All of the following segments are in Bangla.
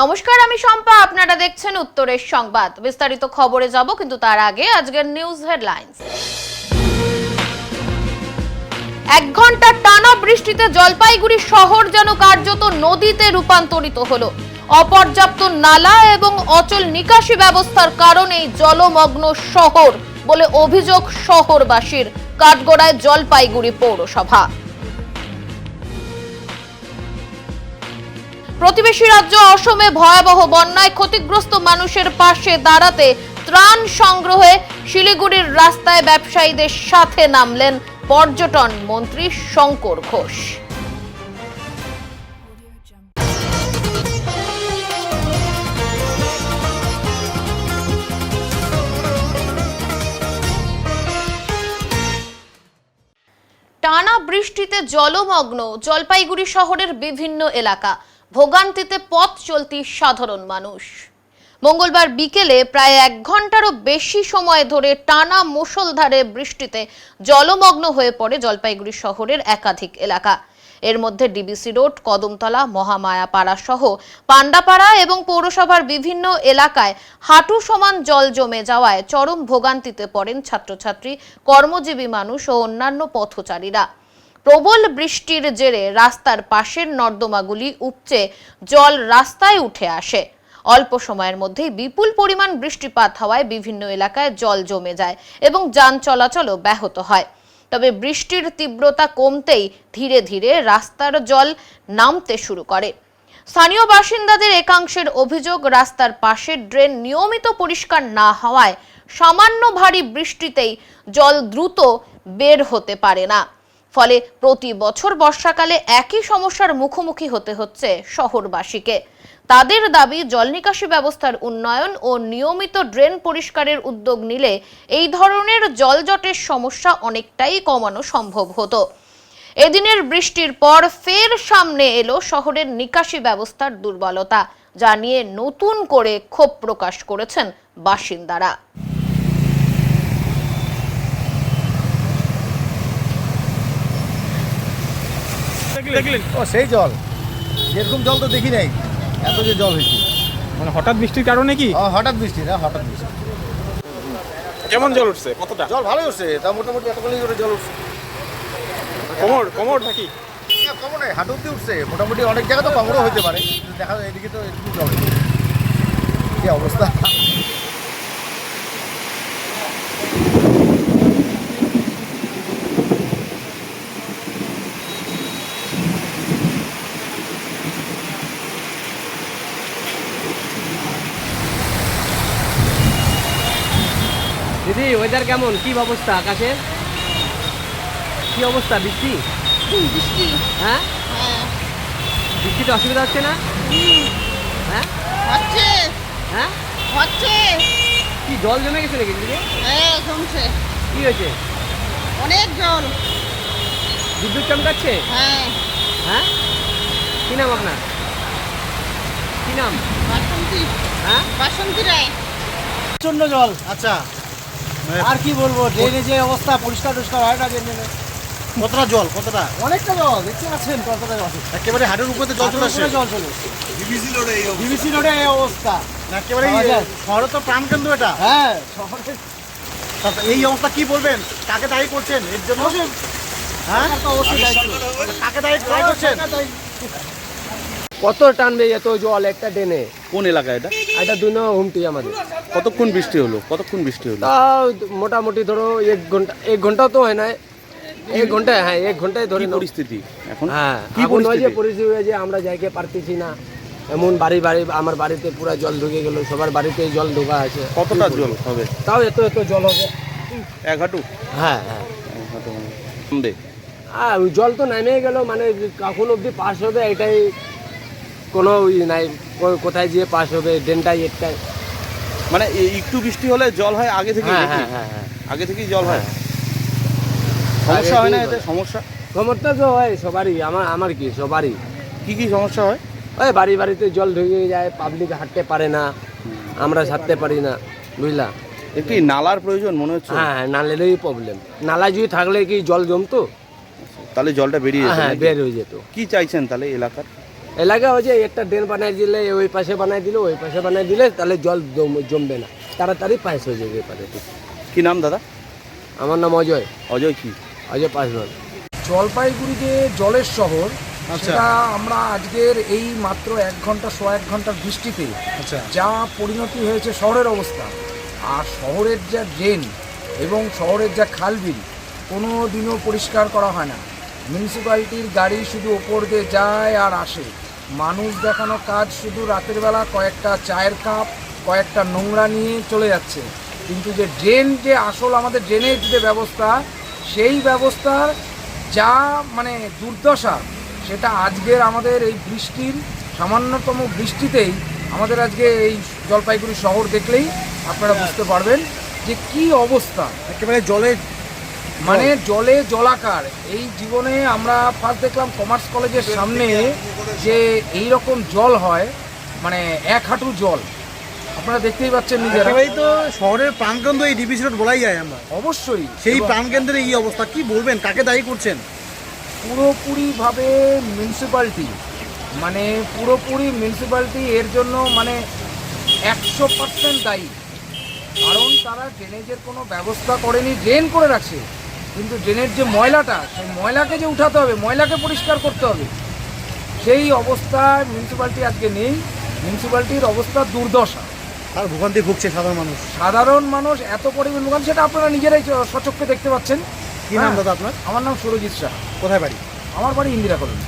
নমস্কার, আমি শম্পা। আপনারা দেখছেন উত্তরের সংবাদ। বিস্তারিত খবরে যাব, কিন্তু তার আগে আজকের নিউজ হেডলাইন্স। 1 ঘন্টা টানা বৃষ্টিতে জলপাইগুড়ি শহর যেন কার্যত নদীতে রূপান্তরিত হলো। অপর্যাপ্ত নালা এবং অচল নিকাশি ব্যবস্থার কারণেই জলমগ্ন শহর বলে অভিযোগ শহরবাসীর। কাঠগড়ায় জলপাইগুড়ি পৌরসভা। প্রতিবেশী রাজ্য অসমে ভয়াবহ বন্যায় ক্ষতিগ্রস্ত মানুষের পাশে দাঁড়াতে ত্রাণ সংগ্রহে শিলিগুড়ির রাস্তায় ব্যবসায়ীদের সাথে নামলেন পর্যটন মন্ত্রী শঙ্কর ঘোষ। টানা বৃষ্টিতে জলমগ্ন জলপাইগুড়ি শহরের বিভিন্ন এলাকা। ভোগান্তিতে পথ চলতি সাধারণ মানুষ। মঙ্গলবার বিকেলে প্রায় 1 ঘন্টারও বেশি সময় ধরে টানা মুষলধারে বৃষ্টিতে জলমগ্ন হয়ে পড়ে জলপাইগুড়ি শহরের একাধিক এলাকা। এর মধ্যে ডিবিসি রোড, কদমতলা, মহামায়াপাড়া সহ পান্ডাপাড়া এবং পৌরসভার বিভিন্ন এলাকায় হাঁটু সমান জল জমে যাওয়ায় চরম ভোগান্তিতে পড়েন ছাত্রছাত্রী, কর্মজীবী মানুষ ও অন্যান্য পথচারীরা। প্রবল বৃষ্টির জেরে রাস্তার পাশের নর্দমাগুলি উপচে জল রাস্তায় উঠে আসে। অল্প সময়ের মধ্যেই বিপুল পরিমাণ বৃষ্টিপাত হওয়ায় বিভিন্ন এলাকায় জল জমে যায় এবং যান চলাচলও ব্যাহত হয়। তবে বৃষ্টির তীব্রতা কমতেই ধীরে ধীরে রাস্তার জল নামতে শুরু করে। স্থানীয় বাসিন্দাদের একাংশের অভিযোগ, রাস্তার পাশের ড্রেন নিয়মিত পরিষ্কার না হওয়ায় সামান্য ভারী বৃষ্টিতেই জল দ্রুত বের হতে পারে না। ফলে প্রতি বছর বর্ষাকালে একই সমস্যার মুখোমুখি হতে হচ্ছে শহরবাসীকে। তাদের দাবি, জল নিকাশি ব্যবস্থার উন্নয়ন ও নিয়মিত ড্রেন পরিষ্কারের উদ্যোগ নিলে এই ধরনের জলজটের সমস্যা অনেকটাই কমানো সম্ভব হতো। এদিনের বৃষ্টির পর ফের সামনে এলো শহরের নিকাশি ব্যবস্থার দুর্বলতা, যা নিয়ে নতুন করে ক্ষোভ প্রকাশ করেছেন বাসিন্দারা। সেই জল, এরকম জল তো দেখি নাই, এত যে জল হয়েছে। মানে হঠাৎ বৃষ্টির কারণে কি? হঠাৎ বৃষ্টি না, হঠাৎ বৃষ্টি। কেমন জল উঠছে? কতটা জল ভালোই উঠছে, তা মোটামুটি এতগুলি করে জল উঠছে। কোমর নাকি? কমর নেই, হাঁটু অব্দি উঠছে। মোটামুটি অনেক জায়গা তো কমরও হতে পারে, কিন্তু দেখা যায় এদিকে তো একটু জল। কি অবস্থা! দিদি, ওয়েদার কেমন? কি অবস্থা আকাশে? কি অবস্থা? বৃষ্টি? হ্যাঁ, বৃষ্টিতে অসুবিধা হচ্ছে না? হ্যাঁ হচ্ছে। হ্যাঁ হচ্ছে। কি জল জমে গেছে নাকি দিদি? হ্যাঁ, জমছে। কি হয়েছে? অনেক জল। বিদ্যুৎ চমকাচ্ছে? হ্যাঁ। হ্যাঁ, কি নাম আপনার? কি নাম? বাসন্তী। হ্যাঁ, বাসন্তী রায়। প্রচন্ড জল। আচ্ছা, আর কি বলবো, ড্রেনে যে অবস্থা, পরিষ্কার হয় না ড্রেনে। কতটা জল? কতটা? অনেকটা জল, দেখতে পাচ্ছেন কতটা জল। একেবারে হাঁটুর উপরে জল চলে আসে। জল চলে ডিবিসি রোডে এই অবস্থা। একেবারে শহরে তো প্রাণকেন্দ্র এটা। হ্যাঁ, শহরে এই অবস্থা কি বলবেন? কাকে দায়ী করছেন এর জন্য? হ্যাঁ, কাকে দায়ী করছেন? কত টানবে এত জল একটা ড্রেনে? কোন এলাকা এটা? এটা 2 নম্বর হুমটি আমাদের। কতক্ষণ বৃষ্টি হলো? তাও মোটামুটি ধরো 1 ঘন্টাও তো হয় না। 1 ঘন্টায়, হ্যাঁ 1 ঘন্টায় ধরে কি পরিস্থিতি এখন? হ্যাঁ, কি পরিস্থিতি হয়েছে, আমরা যাইতে পারতেছি না। এমন বাড়ি আমার বাড়িতে পুরো জল ঢুকে গেল, সবার বাড়িতে জল ঢোকা আছে। কতটা জল হবে? তাও এত জল হবে। 1 হাঁটু? হ্যাঁ, ওই জল তো নেমে গেল, মানে কখন অব্দি পাস হবে এটাই কোনো নাই, কোথায় গিয়ে পাস হবে, ড্রেনটাই একটাই। মানে একটু বৃষ্টি হলে জল হয় আগে থেকে? হ্যাঁ, আগে থেকেই জল হয়। সমস্যা হয় না এতে? সমস্যা তো হয় সবারই। আমার কি সবারই। কি সমস্যা হয়? ওই বাড়িতে জল ঢুকে যায়, পাবলিক হাঁটতে পারে না, আমরা ছাড়তে পারি না, বুঝলা। একটি নালার প্রয়োজন মনে হচ্ছে। হ্যাঁ, নালেরই প্রবলেম। নালা যদি থাকলে কি জল জমতো? তাহলে জলটা বেরিয়ে যেত? হ্যাঁ, বের হয়ে যেত। কি চাইছেন তাহলে এলাকার? এলাকা হচ্ছে একটা ড্রেন বানাই দিলে ওই পাশে বানাই দিলে ওই পাশে বানাই দিলে তাহলে জল জমবে না, তাড়াতাড়ি পাস হয়ে যাবে এপারে। কি নাম দাদা? আমার নাম অজয়, অজয় কি? অজয় পাসওয়ান। জলপাইগুড়ি যে জলের শহর, আচ্ছা। সেটা আমরা আজকের এই মাত্র 1 ঘন্টা 1.5 ঘন্টার বৃষ্টিতে আচ্ছা। যা পরিণতি হয়েছে শহরের অবস্থা, আর শহরের যা ড্রেন এবং শহরের যা খালবিল কোনো দিনও পরিষ্কার করা হয় না। মিউনিসিপ্যালিটির গাড়ি শুধু ওপর দিয়ে যায় আর আসে, মানুষ দেখানো কাজ শুধু রাতের বেলা কয়েকটা চায়ের কাপ কয়েকটা নোংরা নিয়ে চলে যাচ্ছে, কিন্তু যে ড্রেন যে আসল আমাদের ড্রেনের যে ব্যবস্থা, সেই ব্যবস্থার যা মানে দুর্দশা, সেটা আজকের আমাদের এই বৃষ্টির সামান্যতম বৃষ্টিতেই আমাদের আজকে এই জলপাইগুড়ি শহর দেখলেই আপনারা বুঝতে পারবেন যে কি অবস্থা। একেবারে জলে মানে জলে জলাকার। এই জীবনে আমরা ফার্স্ট দেখলাম কমার্স কলেজের সামনে যে এই রকম জল হয়, মানে 1 হাঁটু জল, আপনারা দেখতেই পাচ্ছেন নিজেরা। একেবারেই তো শহরের প্রাণকেন্দ্র এই ডিবিসি রোড বলাই যায় আমরা। অবশ্যই সেই এবং প্রাণকেন্দ্রের এই অবস্থা, কি বলবেন, কাকে দায়ী করছেন? পুরোপুরিভাবে মিউনিসিপ্যালিটি, মানে পুরোপুরি মিউনিসিপ্যালিটি এর জন্য মানে 100% দায়ী। কারণ তারা ড্রেনেজের কোনো ব্যবস্থা করেনি, ড্রেন করে রাখছে, কিন্তু ড্রেনের যে ময়লাটা, সেই ময়লাকে যে উঠাতে হবে, ময়লাকে পরিষ্কার করতে হবে, সেই অবস্থায় মিউনিসিপ্যালিটি আজকে নেই। মিউনিসিপ্যালিটির অবস্থা দুর্দশা। আর ভোগান্তি ভুগছে সাধারণ মানুষ। সাধারণ মানুষ এত পরিমাণ ভোগান্তি, সেটা আপনারা নিজেরাই সচক্ষে দেখতে পাচ্ছেন। কি নাম দাদা আপনার? আমার নাম সুরজিৎ শাহ। কোথায় বাড়ি? আমার বাড়ি ইন্দিরা কলোনি।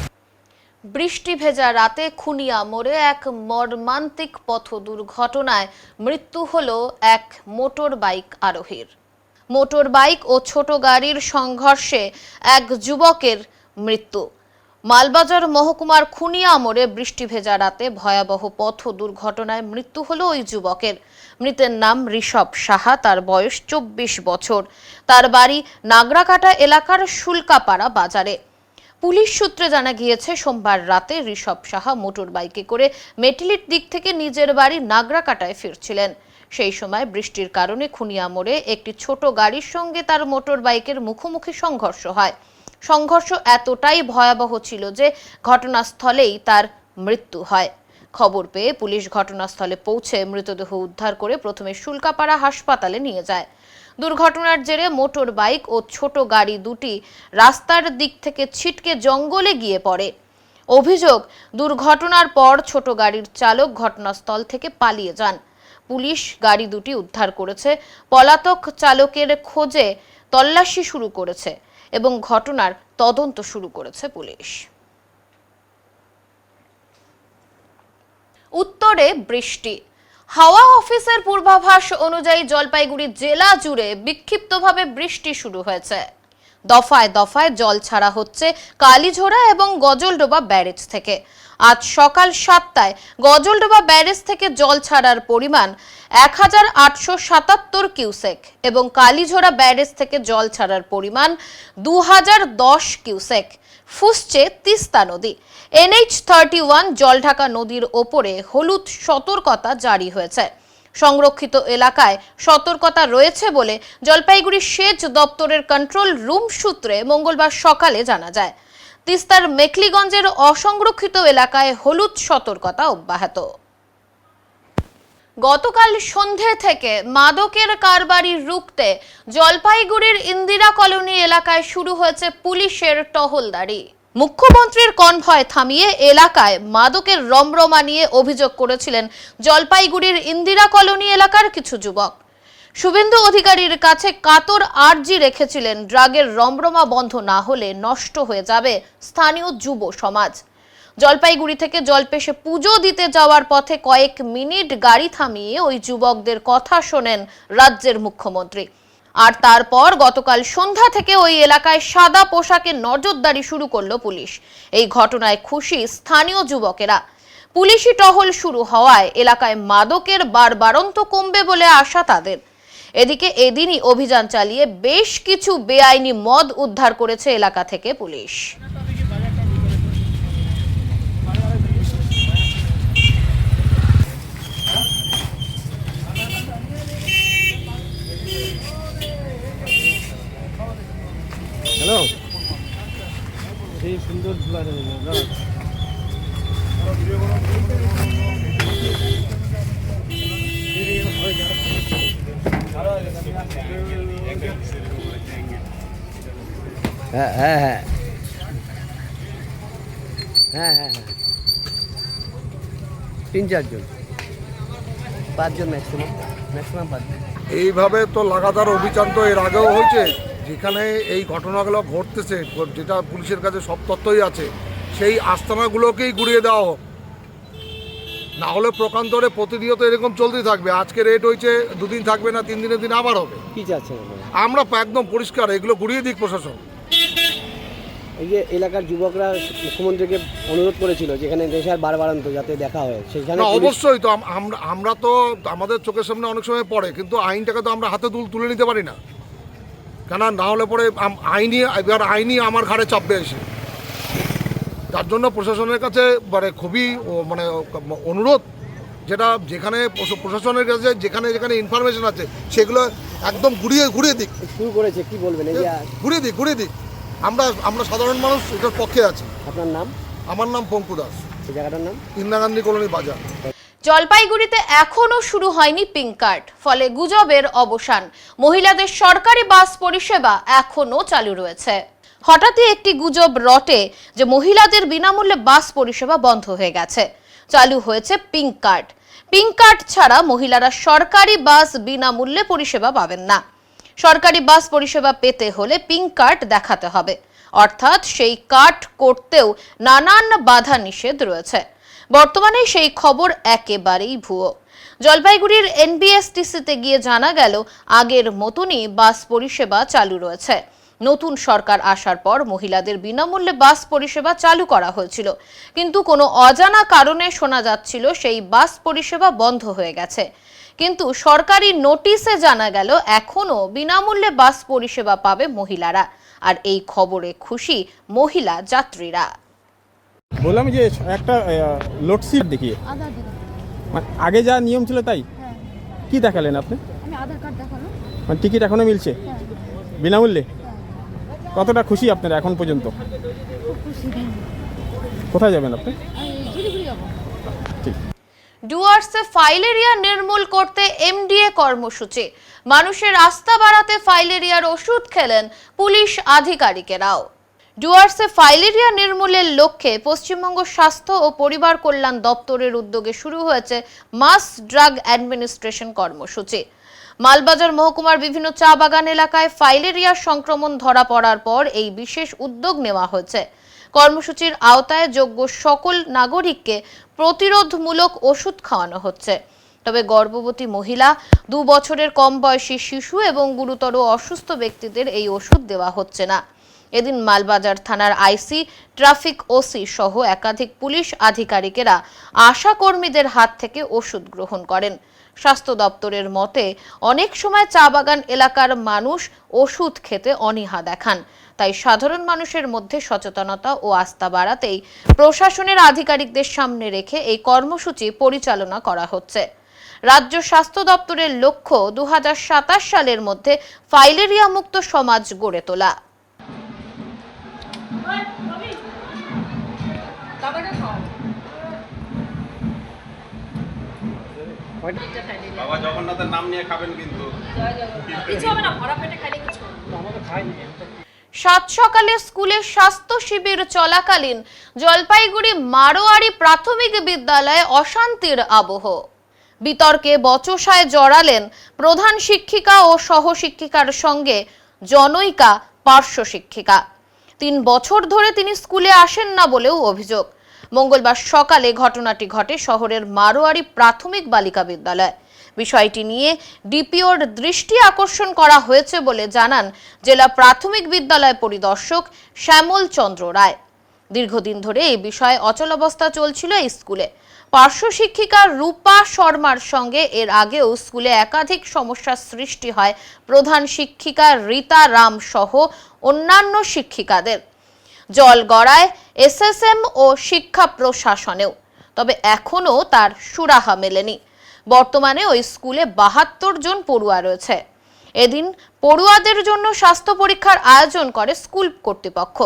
বৃষ্টি ভেজা রাতে খুনিয়া মোড়ে এক মর্মান্তিক পথ দুর্ঘটনায় মৃত্যু হলো এক মোটর বাইক আরোহীর। মোটর বাইক ও ছোট গাড়ির সংঘর্ষে এক যুবকের মৃত্যু। মালবাজার মহকুমার খুনিয়া মোড়ে বৃষ্টি ভেজা রাতে ভয়াবহ পথ দুর্ঘটনায় মৃত্যু হলো ওই যুবকের। মৃতের নাম ঋষভ সাহা, তার বয়স 24 বছর। তার বাড়ি নাগরাকাটা এলাকার শুল্কাপাড়া বাজারে। পুলিশ সূত্রে জানা গিয়েছে, সোমবার রাতে ঋষভ সাহা মোটর বাইকে করে মেটিলির দিক থেকে নিজের বাড়ি নাগরাকাটায় ফিরছিলেন। সেই সময় বৃষ্টির কারণে খুনিয়া মোড়ে একটি ছোট গাড়ির সঙ্গে তার মোটর বাইকের মুখোমুখি সংঘর্ষ হয়। সংঘর্ষ এতটাই ভয়াবহ ছিল যে ঘটনাস্থলেই তার মৃত্যু হয়। খবর পেয়ে পুলিশ ঘটনাস্থলে পৌঁছে মৃতদেহ উদ্ধার করে প্রথমে শুল্কাপাড়া হাসপাতালে নিয়ে যায়। দুর্ঘটনার জেরে মোটর বাইক ও ছোট গাড়ি দুটি রাস্তার দিক থেকে ছিটকে জঙ্গলে গিয়ে পড়ে। অভিযোগ, দুর্ঘটনার পর ছোট গাড়ির চালক ঘটনাস্থল থেকে পালিয়ে যান। পুলিশ গাড়ি দুটি উদ্ধার করেছে, পলাতক চালকের খোঁজে তল্লাশি শুরু করেছে এবং ঘটনার তদন্ত শুরু করেছে পুলিশ। উত্তরে বৃষ্টি। হাওয়া অফিসের পূর্বাভাস অনুযায়ী জলপাইগুড়ি জেলা জুড়ে বিক্ষিপ্তভাবে বৃষ্টি শুরু হয়েছে। দফায় দফায় জল ছাড়া হচ্ছে কালীঝোড়া এবং গজলডোবা ব্যারেজ থেকে। আজ সকাল 7টায় গজলডোবা ব্যারেজ থেকে জল ছাড়ার পরিমাণ 1877 কিউসেক এবং কালীঝোড়া ব্যারেজ থেকে জল ছাড়ার পরিমাণ 2010 কিউসেক। ফুসছে তিস্তা নদী। NH31 জলঢাকা নদীর ওপরে হলুদ সতর্কতা জারি হয়েছে। সংরক্ষিত এলাকায় সতর্কতা রয়েছে বলে জলপাইগুড়ি সেচ দপ্তরের কন্ট্রোল রুম সূত্রে মঙ্গলবার সকালে জানা যায়। তিস্তার মেখলিগঞ্জের অসংরক্ষিত এলাকায় হলুদ সতর্কতা অব্যাহত। গতকাল সন্ধে থেকে মাদকের কারবারি রুখতে জলপাইগুড়ির ইন্দিরা কলোনি এলাকায় শুরু হয়েছে পুলিশের টহলদারি। মুখ্যমন্ত্রীর কনভয় থামিয়ে এলাকায় মাদকের রমরমা নিয়ে অভিযোগ করেছিলেন জলপাইগুড়ির ইন্দিরা কলোনি এলাকার কিছু যুবক। শুভেন্দু অধিকারীর কাছে কাতর আর্জি রেখেছিলেন, ড্রাগের রমরমা বন্ধ না হলে নষ্ট হয়ে যাবে স্থানীয় যুব সমাজ। জলপাইগুড়ি থেকে জলপেশে পুজো দিতে যাওয়ার পথে কয়েক মিনিট গাড়ি থামিয়ে ওই যুবকদের কথা শোনেন রাজ্যের মুখ্যমন্ত্রী। আর তারপর গতকাল সন্ধ্যা থেকে ওই এলাকায় সাদা পোশাকে নজরদারি শুরু করলো পুলিশ। এই ঘটনায় খুশি স্থানীয় যুবকেরা। পুলিশি টহল শুরু হওয়ায় এলাকায় মাদকের বাড়বাড়ন্ত কমবে বলে আশা তাদের। এদিকে এদিনই অভিযান চালিয়ে বেশ কিছু বেআইনি মদ উদ্ধার করেছে এলাকা থেকে পুলিশ। হ্যালো, সেই সুন্দর হ্যাঁ হ্যাঁ হ্যাঁ হ্যাঁ হ্যাঁ হ্যাঁ 3-4 জন, 5 জন ম্যাক্সিমাম 5 জন। এইভাবে তো লাগাতার অভিযান তো এর আগেও হয়েছে, যেখানে এই ঘটনাগুলো ঘটতেছে, যেটা পুলিশের কাছে সব তথ্যই আছে, সেই আস্তানাগুলোকেই গুড়িয়ে দেওয়া হোক। না হলে প্রকান্তরে প্রতিনিয়ত এরকম চলতেই থাকবে। আজকে রেট হয়েছে, 2 দিন থাকবে না, 3 দিনের দিন আবার হবে। কি চাচ্ছেন আপনারা? আমরা একদম পরিষ্কার, এগুলো গুড়িয়ে দিক প্রশাসন। এই যে এলাকার যুবকরা মুখ্যমন্ত্রীকে অনুরোধ করেছিল যেখানে দেশের বারবারান্ত যাতে দেখা হয়, সেখানে না অবশ্যই তো আমরা তো আমাদের চোখের সামনে অনেক সময় পড়ে, কিন্তু আইনটাকে তো আমরা হাতে তুলে নিতে পারি না, কেন না হলে পরে আইনি আমার ঘাড়ে চাপবে এসে। তার জন্য প্রশাসনের কাছে খুবই অনুরোধ, যেখানে প্রশাসনের কাছে যেখানে ইনফরমেশন আছে সেগুলো একদম ঘুরিয়ে দিক। শুরু করেছে, কি বলবেন? এই যে ঘুরিয়ে দিক। আমরা সাধারণ মানুষ এটার পক্ষে আছি। আপনার নাম? আমার নাম পঙ্কু দাস। এই জায়গাটার নাম ইন্দিরা গান্ধী কলোনি বাজার। জলপাইগুড়িতে এখনো শুরু হয়নি পিঙ্ক কার্ড, ফলে গুজবের অবসান। মহিলাদের সরকারি বাস পরিষেবা এখনো চালু রয়েছে। হঠাৎই একটি গুজব রটে যে মহিলাদের বিনামূল্যে বাস পরিষেবা বন্ধ হয়ে গেছে। চালু হয়েছে পিঙ্ক কার্ড। পিঙ্ক কার্ড ছাড়া মহিলারা সরকারি বাস বিনামূল্যে পরিষেবা পাবেন না। সরকারি বাস পরিষেবা পেতে হলে পিঙ্ক কার্ড দেখাতে হবে, অর্থাৎ সেই কার্ড করতেও নানান বাধা নিষেধ রয়েছে। বর্তমানে সেই খবর একেবারেই ভুয়ো। জলপাইগুড়ির এনবিএসটিসিতে গিয়ে জানা গেল আগের মতনই বাস পরিষেবা চালু রয়েছে। নতুন সরকার আসার পর মহিলাদের বিনামূল্যে বাস পরিষেবা চালু করা হয়েছিল, কিন্তু কোনো অজানা কারণে শোনা যাচ্ছিল সেই বাস পরিষেবা বন্ধ হয়ে গেছে। কিন্তু সরকারি নোটিশে জানা গেল এখনো বিনামূল্যে বাস পরিষেবা পাবে মহিলারা। আর এই খবরে খুশি মহিলা যাত্রীরা। বললাম যে একটা লোডশিট দেখিয়ে, মানে আগে যা নিয়ম ছিল তাই কি দেখালেন আপনি? আমি আধার কার্ড দেখালাম। মানে টিকিট এখনো মিলছে বিনামূল্যে? কতটা খুশি আপনারা এখন পর্যন্ত? খুব খুশি। কোথায় যাবেন আপনি? আমি শিলিগুড়ি যাবো। ঠিক। ডুয়ার্সে ফাইলেরিয়া নির্মূল করতে এমডিএ কর্মসূচি। মানুষের আস্থা বাড়াতে ফাইলেরিয়ার ওষুধ খেলেন পুলিশ আধিকারিকেরাও। ডুয়ার্সে ফাইলেরিয়া নির্মূলের লক্ষ্যে পশ্চিমবঙ্গ স্বাস্থ্য ও পরিবার কল্যাণ দপ্তরের উদ্যোগে শুরু হয়েছে মাস ড্রাগ অ্যাডমিনিস্ট্রেশন কর্মসূচি। মালবাজার মহকুমার বিভিন্ন চা বাগান এলাকায় ফাইলেরিয়ার সংক্রমণ ধরা পড়ার পর এই বিশেষ উদ্যোগ নেওয়া হয়েছে। কর্মসূচির আওতায় যোগ্য সকল নাগরিককে প্রতিরোধমূলক ওষুধ খাওয়ানো হচ্ছে। তবে গর্ভবতী মহিলা, 2 বছরের কম বয়সী শিশু এবং গুরুতর অসুস্থ ব্যক্তিদের এই ওষুধ দেওয়া হচ্ছে না। এদিন মালবাজার থানার আইসি, ট্রাফিক ওসি সহ একাধিক পুলিশ আধিকারিকেরা আশা কর্মীদের হাত থেকে ওষুধ গ্রহণ করেন। স্বাস্থ্য দপ্তরের মতে অনেক সময় চা বাগান এলাকার মানুষ ওষুধ খেতে অনীহা দেখান, তাই সাধারণ মানুষের মধ্যে সচেতনতা ও আস্থা বাড়াতেই প্রশাসনের আধিকারিকদের সামনে রেখে এই কর্মসূচি পরিচালনা করা হচ্ছে। রাজ্য স্বাস্থ্য দপ্তরের লক্ষ্য 2027 সালের মধ্যে ফাইলেরিয়া মুক্ত সমাজ গড়ে তোলা। বাবা জগন্নাথের নাম নিয়ে খাবেন কিন্তু। সাত সকালে স্কুলে স্বাস্থ্য শিবির চলাকালীন জলপাইগুড়ি মারোয়ারি প্রাথমিক বিদ্যালয়ে অশান্তির আবহ। বিতর্কে বচসায় জড়ালেন প্রধান শিক্ষিকা ও সহশিক্ষিকার সঙ্গে জনৈকা পার্শ্ব শিক্ষিকা। 3 বছর ধরে তিনি স্কুলে আসেন না বলেও অভিযোগ। মঙ্গলবার সকালে ঘটনাটি ঘটে শহরের মারোয়ারি প্রাথমিক বালিকা বিদ্যালয়। বিষয়টি নিয়ে ডিপিওর দৃষ্টি আকর্ষণ করা হয়েছে বলে জানান জেলা প্রাথমিক বিদ্যালয় পরিদর্শক শ্যামল চন্দ্র রায়। দীর্ঘদিন ধরে এই বিষয়ে অচলাবস্থা চলছিল এই স্কুলে। পার্শ্ব শিক্ষিকা রূপা শর্মার সঙ্গে এর আগেও স্কুলে একাধিক সমস্যার সৃষ্টি হয় প্রধান শিক্ষিকা রীতা রাম সহ অন্যান্য শিক্ষিকাদের। জল গড়ায় এসএসএম ও শিক্ষা প্রশাসনেও, তবে এখনো তার সুরাহা মেলেনি। বর্তমানে ওই স্কুলে 72 জন পড়ুয়া রয়েছে। এদিন পড়ুয়াদের জন্য স্বাস্থ্য পরীক্ষার আয়োজন করে স্কুল কর্তৃপক্ষ।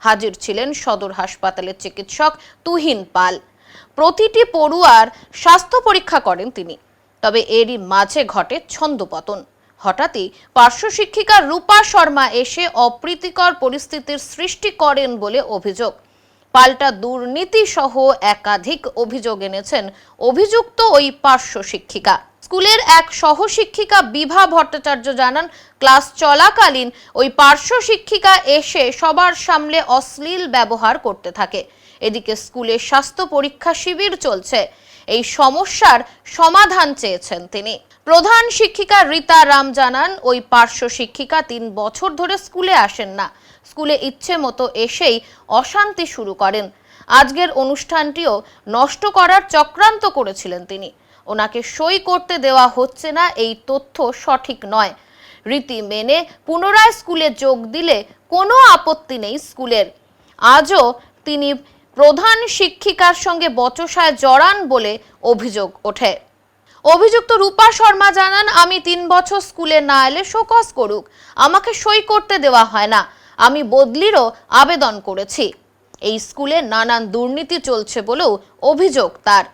হাজির ছিলেন সদর হাসপাতালের চিকিৎসক তুহিন পাল। প্রতিটি পড়ুয়ার স্বাস্থ্য পরীক্ষা করেন তিনি। তবে এরই মাঝে ঘটে ছন্দপতন। হঠাৎই পার্শ্ব শিক্ষিকা রূপা শর্মা এসে অপ্রীতিকর পরিস্থিতির সৃষ্টি করেন বলে অভিযোগ। পাল্টা দুর্নীতি সহ একাধিক অভিযোগ এনেছেন অভিযুক্ত ওই পার্শ্ব শিক্ষিকা। স্কুলের এক সহশিক্ষিকা বিভা ভট্টাচার্য জানান, ক্লাস চলাকালীন ওই পার্শ্ব শিক্ষিকা এসে সবার সামনে অশ্লীল ব্যবহার করতে থাকে। এদিকে স্কুলে স্বাস্থ্য পরীক্ষা শিবির চলছে। এই সমস্যার সমাধান চেয়েছেন তিনি। প্রধান শিক্ষিকা রীতা রাম জানান, ওই পার্শ্ব শিক্ষিকা 3 বছর ধরে স্কুলে আসেন না। স্কুলে ইচ্ছে মতো এসেই অশান্তি শুরু করেন। আজকের অনুষ্ঠানটিও নষ্ট করার চক্রান্ত করেছিলেন তিনি। ওনাকে সই করতে দেওয়া হচ্ছে না, এই তথ্য সঠিক নয়। রীতি মেনে পুনরায় স্কুলে যোগ দিলে কোনো আপত্তি নেই স্কুলের। আজও তিনি প্রধান শিক্ষিকার সঙ্গে বচসায় জড়ান বলে অভিযোগ ওঠে। অভিযুক্ত রূপা শর্মা জানান, আমি 3 বছর স্কুলে না এলে শোকজ করুক, আমাকে সই করতে দেওয়া হয় না। আমি বদলিরও আবেদন করেছি। এই স্কুলে নানান দুর্নীতি চলছে বলেও অভিযোগ তার।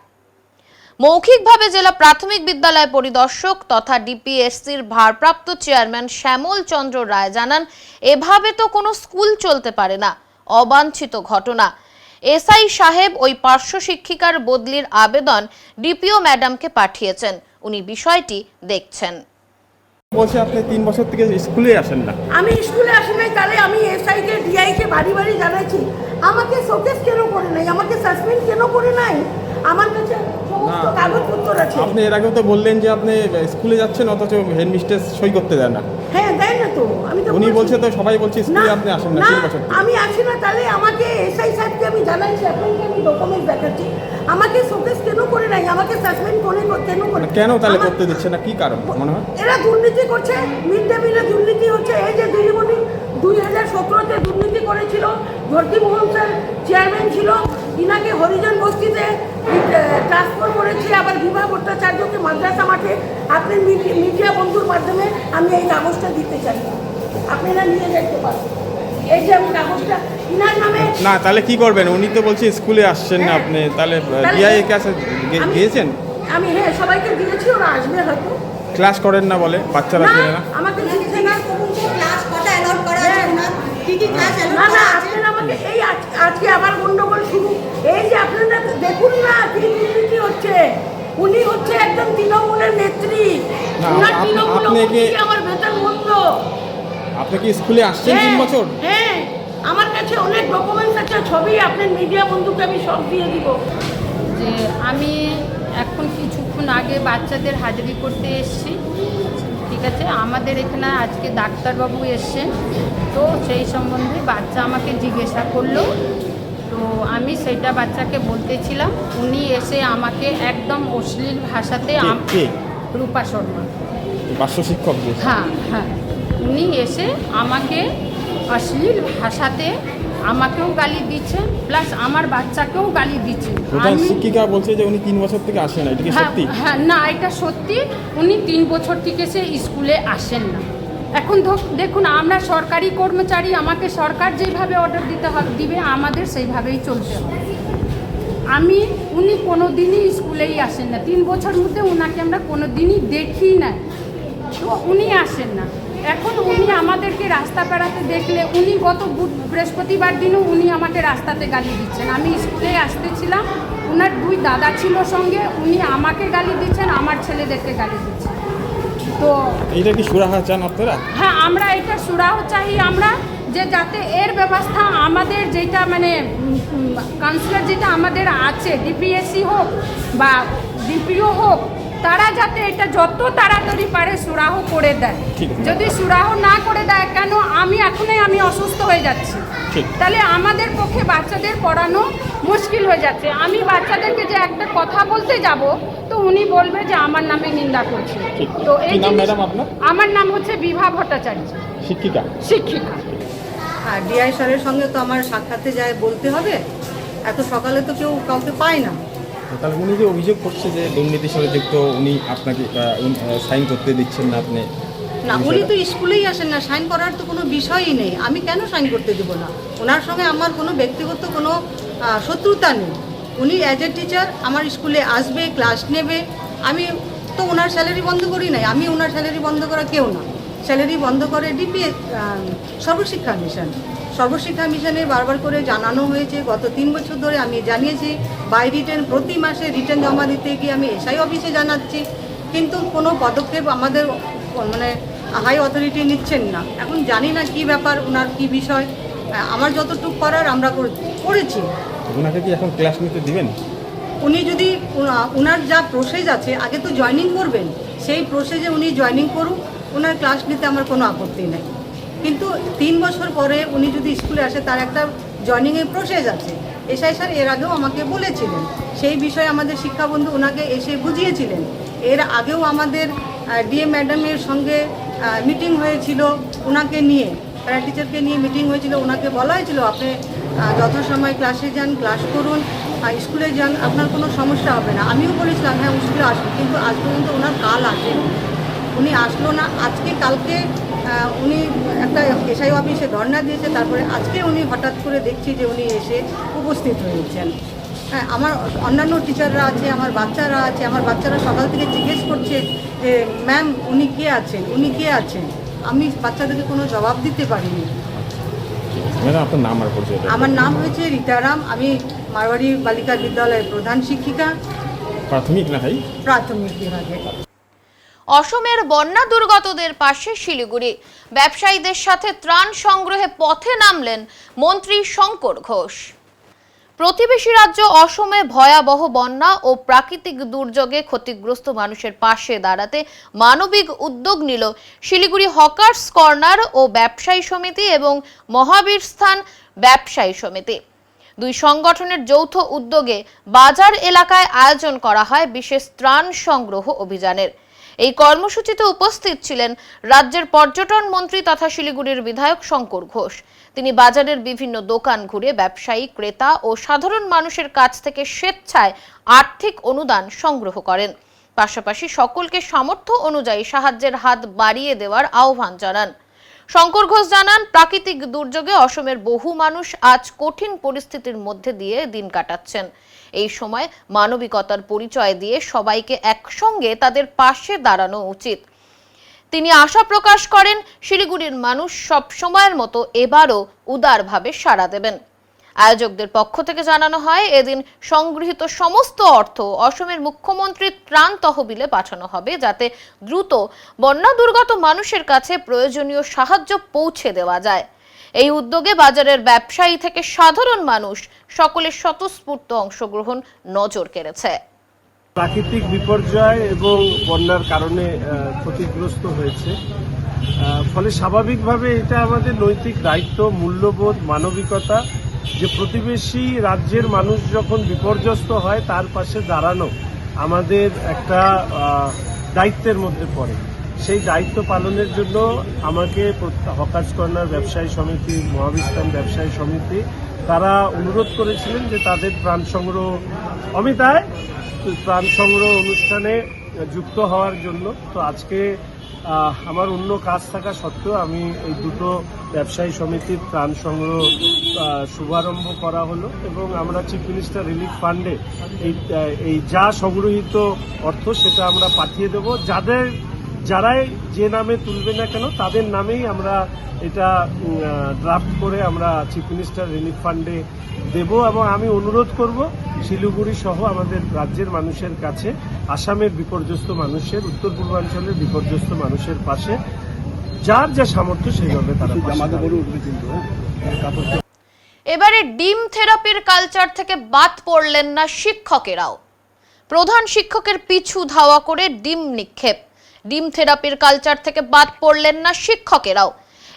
মৌখিকভাবে জেলা প্রাথমিক বিদ্যালয় পরিদর্শক তথা ডিপিএসসির ভারপ্রাপ্ত চেয়ারম্যান শ্যামল চন্দ্র রায় জানান, এভাবে তো কোনো স্কুল চলতে পারে না, অবাঞ্ছিত ঘটনা। এসআই সাহেব ওই পার্শ্ব শিক্ষিকার বদলির আবেদন ডিপিও ম্যাডামকে পাঠিয়েছেন, উনি বিষয়টি দেখছেন। বলছে আপনি 3 বছর থেকে স্কুলে আসেন না। আমি স্কুলে আসি নাই, তাহলে আমি এসআই কে ডিআই কে বাড়ি বাড়ি জানাইছি, আমাকে শোকেস কেন করে নাই, আমাকে সাসপেন্ড কেন করে নাই, আমার কাছে সমস্ত কাগজপত্র আছে। আপনি এর আগেও তো বললেন যে আপনি স্কুলে যাচ্ছেন, অথচ হেডমিস্ট্রেস সই করতে দেন না। হ্যাঁ দেয় না তো, আমি তো উনি বলছি। বলছে তো সবাই বলছে স্কুলে আপনি আসেন না 3 বছর থেকে। আমি আসি না, তাহলে আমাকে এসআই সাহেবকে আমি জানাইছি, আপনাকে আমি ডকুমেন্ট দেখাচ্ছি, আমাকে শোকেস কেন করে নাই, আমাকে সাসপেন্ড কেন করে। কেন তাহলে করতে দিচ্ছে না, কি কারণ মনে হয়? এরা দুর্নীতি করছে, মিড ডে মিলে দুর্নীতি হচ্ছে। এই যে দিদিমণি 2017-তে দুর্নীতি করেছিল, ভর্তি মোহন স্যার চেয়ারম্যান ছিল, ইনাকে হরিজন বস্তিতে ট্রান্সফার করেছি, আবার বিভা ভট্টাচার্যকে মাদ্রাসা মাঠে। আপনি মিডিয়া বন্ধুর মাধ্যমে আমি এই কাগজটা দিতে চাই, আপনারা নিয়ে যেতে পারেন। এই যে আমি কাগজটা ইনার নামে। না তাহলে কি করবেন? উনি তো বলছে স্কুলে আসছেন না আপনি, তাহলে ডিআই এর কাছে গিয়েছেন? আমি হ্যাঁ সবাইকে দিয়েছি, ওরা আসবে হয়তো। ক্লাস করেন না বলে বাচ্চারা ছিল না। আমাকে দিচ্ছে না, ক্লাস কটা অ্যালাউড করা আছে না, কি কি ক্লাস অ্যালাউড না করা আছে? আপনারা আমাকে এই আজকে আবার গন্ডগোল শুরু। এই যে আপনারা দেখুন না কি দুর্নীতি হচ্ছে। উনি হচ্ছে একদম তৃণমূলের নেত্রী, না, উনার আপনি তৃণমূল কি- আমার বেতন বন্ধ। আপনি কি স্কুলে আসছেন 3 বছর? হ্যাঁ, আমার কাছে অনেক ডকুমেন্টস আছে, ছবি আপনার মিডিয়া বন্ধুকে আমি সব দিয়ে দিব। যে আমি এখন কিছুক্ষণ আগে বাচ্চাদের হাজিরি করতে এসেছি, ঠিক আছে। আমাদের এখানে আজকে ডাক্তারবাবু এসছেন, তো সেই সম্বন্ধে বাচ্চা আমাকে জিজ্ঞাসা করলো, তো আমি সেইটা বাচ্চাকে বলতেছিলাম। উনি এসে আমাকে একদম অশ্লীল ভাষাতে কে? রূপা শর্মা, পার্শ্ব শিক্ষক যে। হ্যাঁ হ্যাঁ, উনি এসে আমাকে অশ্লীল ভাষাতে আমাকেও গালি দিচ্ছে, প্লাস আমার বাচ্চাকেও গালি দিচ্ছে। প্রধান শিক্ষিকা বলছে যে উনি 3 বছর থেকে আসেন না, এটা কি সত্যি? হ্যাঁ না, এটা সত্যি। উনি 3 বছর থেকে সে স্কুলে আসেন না। এখন দেখুন, আমরা সরকারি কর্মচারী, আমাকে সরকার যেভাবে অর্ডার দিবে আমাদের সেইভাবেই চলতে হবে। উনি কোনো দিনই স্কুলেই আসেন না, 3 বছর মধ্যে ওনাকে আমরা কোনো দিনই দেখি নাই, তো উনি আসেন না। এখন উনি আমাদেরকে রাস্তা পেরাতে দেখলে, উনি গত বৃহস্পতিবার দিনও উনি আমাকে রাস্তাতে গালি দিচ্ছেন। আমি স্কুলে আসতেছিলাম, ওনার 2 দাদা ছিল সঙ্গে, উনি আমাকে গালি দিচ্ছেন, আমার ছেলেদেরকে গালি দিচ্ছেন। তো এটা কি সুরাহা চান আপনারা? হ্যাঁ, আমরা এটা সুরাহা চাই, আমরা যে যাতে এর ব্যবস্থা আমাদের যেটা মানে কাউন্সিলর যেটা আমাদের আছে, ডিপিএসসি হোক বা ডিপিও হোক, তারা যাতে এটা যত তাড়াতাড়ি পারে সুরাহ করে দেয়। যদি সুরাহ না করে দেয়, কেন আমি অসুস্থ হয়ে যাচ্ছি, তাহলে আমাদের পক্ষে বাচ্চাদের পড়ানো মুশকিল হয়ে যাচ্ছে। আমি বাচ্চাদেরকে যে একটা কথা বলতে যাব, তো উনি বলবে যে আমার নামে নিন্দা করছে। তো এই আমার নাম হচ্ছে বিভা ভট্টাচার্য, শিক্ষিকা। আর ডিআই স্যারের সঙ্গে তো আমার সাক্ষাতে যায় বলতে হবে, এত সকালে তো কেউ কাউকে পায় না। তাহলে উনি যে অভিযোগ করছে যে দুর্নীতির সাথে যুক্ত, উনি আপনাকে সাইন করতে দিচ্ছেন না আপনি? না, উনি তো স্কুলেই আসেন না, সাইন করার তো কোনো বিষয়ই নেই। আমি কেন সাইন করতে দেবো না? ওনার সঙ্গে আমার কোনো ব্যক্তিগত কোনো শত্রুতা নেই। উনি অ্যাজ এ টিচার আমার স্কুলে আসবে, ক্লাস নেবে। আমি তো ওনার স্যালারি বন্ধ করি নাই, আমি ওনার স্যালারি বন্ধ করা কেউ না। স্যালারি বন্ধ করে ডিপিএ সর্বশিক্ষা মিশন। সর্বশিক্ষা মিশনে বারবার করে জানানো হয়েছে, গত 3 বছর ধরে আমি জানিয়েছি, বাই রিটেন প্রতি মাসে রিটার্ন জমা দিতে গিয়ে আমি এসআই অফিসে জানাচ্ছি, কিন্তু কোনো পদক্ষেপ আমাদের মানে হাই অথরিটি নিচ্ছেন না। এখন জানি না কি ব্যাপার, ওনার কি বিষয়। আমার যতটুকু করার আমরা করেছি। ওনাকে কি এখন ক্লাস নিতে দিবেন? উনি যদি ওনার যা প্রসেস আছে, আগে তো জয়েনিং করবেন, সেই প্রসেসে উনি জয়েনিং করুন, ওনার ক্লাস নিতে আমার কোনো আপত্তি নেই। কিন্তু 3 বছর পরে উনি যদি স্কুলে আসে, তার একটা জয়েনিংয়ের প্রসেস আছে। এসআই স্যার এর আগেও আমাকে বলেছিলেন, সেই বিষয়ে আমাদের শিক্ষাবন্ধু ওনাকে এসে বুঝিয়েছিলেন। এর আগেও আমাদের ডিএম ম্যাডামের সঙ্গে মিটিং হয়েছিল, ওনাকে নিয়ে, প্যারা টিচারকে নিয়ে মিটিং হয়েছিল। ওনাকে বলা হয়েছিল আপনি যথাসময় ক্লাসে যান, ক্লাস করুন, স্কুলে যান, আপনার কোনো সমস্যা হবে না। আমিও বলেছিলাম হ্যাঁ স্কুলে আসুন, কিন্তু আজ পর্যন্ত ওনার কাল আসেন, উনি আসলো না। আজকে কালকে উনি একটা এসআই অফিসে ধর্ণা দিয়েছে, তারপরে আজকে উনি হঠাৎ করে দেখছি যে উনি এসে উপস্থিত হয়েছেন। হ্যাঁ, আমার অন্যান্য টিচাররা আছে, আমার বাচ্চারা আছে, আমার বাচ্চারা সকাল থেকে জিজ্ঞেস করছে যে ম্যাম উনি কে আছেন, উনি কে আছেন। আমি বাচ্চাদেরকে কোনো জবাব দিতে পারিনি। আপনার নাম আর পরিচয়? আমার নাম হয়েছে রীতারাম, আমি মারওয়াড়ি বালিকা বিদ্যালয়ের প্রধান শিক্ষিকা, প্রাথমিক না হাই? প্রাথমিক বিভাগে। অসমের বন্যা দুর্গতদের পাশে শিলিগুড়ি। ব্যবসায়ীদের সাথে ত্রাণ সংগ্রহে পথে নামলেন মন্ত্রী শঙ্কর ঘোষ। প্রতিবেশী রাজ্য অসমে ভয়াবহ বন্যা ও প্রাকৃতিক দুর্যোগে ক্ষতিগ্রস্ত মানুষের পাশে দাঁড়াতে মানবিক উদ্যোগ নিল শিলিগুড়ি হকার্স কর্নার ও ব্যবসায়ী সমিতি এবং মহাবীর স্থান ব্যবসায়ী সমিতি। দুই সংগঠনের যৌথ উদ্যোগে বাজার এলাকায় আয়োজন করা হয় বিশেষ ত্রাণ সংগ্রহ অভিযানের। এই কর্মসূচিতে উপস্থিত ছিলেন রাজ্যের পর্যটন মন্ত্রী তথা শিলিগুড়ির বিধায়ক শঙ্কর ঘোষ। তিনি বাজারের বিভিন্ন দোকান ঘুরে ব্যবসায়ী, ক্রেতা ও সাধারণ মানুষের কাছ থেকে স্বেচ্ছায় আর্থিক অনুদান সংগ্রহ করেন। পাশাপাশি সকলকে সামর্থ্য অনুযায়ী সাহায্যের হাত বাড়িয়ে দেওয়ার আহ্বান জানান। শঙ্কর ঘোষ জানান, প্রাকৃতিক দুর্যোগে অসমের বহু মানুষ আজ কঠিন পরিস্থিতির মধ্যে দিয়ে দিন কাটাচ্ছেন। এই সময় মানবিকতার পরিচয় দিয়ে সবাইকে একসঙ্গে তাদের পাশে দাঁড়ানো উচিত। তিনি আশা প্রকাশ করেন শিলিগুড়ির মানুষ সব সময়ের মতো এবারও উদারভাবে সাড়া দেবেন। আয়োজকদের পক্ষ থেকে জানানো হয়, এদিন সংগৃহীত সমস্ত অর্থ অসমের মুখ্যমন্ত্রীর ত্রাণ তহবিলে পাঠানো হবে, যাতে দ্রুত বন্যা দুর্গত মানুষের কাছে প্রয়োজনীয় সাহায্য পৌঁছে দেওয়া যায়। এই উদ্যোগে বাজারের ব্যবসায়ী থেকে সাধারণ মানুষ সকলের স্বতঃস্ফূর্ত অংশগ্রহণ নজর কেড়েছে। প্রাকৃতিক বিপর্যয় এবং বন্যার কারণে ক্ষতিগ্রস্ত হয়েছে, ফলে স্বাভাবিকভাবে এটা আমাদের নৈতিক দায়িত্ব, মূল্যবোধ, মানবিকতা যে প্রতিবেশী রাজ্যের মানুষ যখন বিপর্যস্ত হয় তার পাশে দাঁড়ানো আমাদের একটা দায়িত্বের মধ্যে পড়ে। সেই দায়িত্ব পালনের জন্য আমাকে হকার্স কর্নার ব্যবসায়ী সমিতি, মহাবিস্তান ব্যবসায়ী সমিতি তারা অনুরোধ করেছিলেন যে তাদের ত্রাণ সংগ্রহ অমিতায় ত্রাণ সংগ্রহ অনুষ্ঠানে যুক্ত হওয়ার জন্য। তো আজকে আমার অন্য কাজ থাকা সত্ত্বেও আমি এই দুটো ব্যবসায়ী সমিতির ত্রাণ সংগ্রহ শুভারম্ভ করা হলো এবং আমরা চিফ মিনিস্টার রিলিফ ফান্ডে এই যা সংগৃহীত অর্থ সেটা আমরা পাঠিয়ে দেব। যারাই যে নামে তুলবে না কেন তাদের নামেই আমরা এটা ড্রাফট করে আমরা চিফ মিনিস্টার রিলিফ ফান্ডে দেব। এবং আমি অনুরোধ করব শিলিগুড়ি সহ আমাদের রাজ্যের মানুষের কাছে আসামের বিপর্যস্ত মানুষের, উত্তর পূর্বাঞ্চলের বিপর্যস্ত মানুষের পাশে যার যা সামর্থ্য সেইভাবে তারা এবারে ডিম থেরাপির কালচার থেকে বাদ পড়লেন না শিক্ষকেরাও। প্রধান শিক্ষকের পিছু ধাওয়া করে ডিম নিক্ষেপ। ডিম থেরাপির কালচার থেকে বাদ পড়লেন না শিক্ষকেরাও।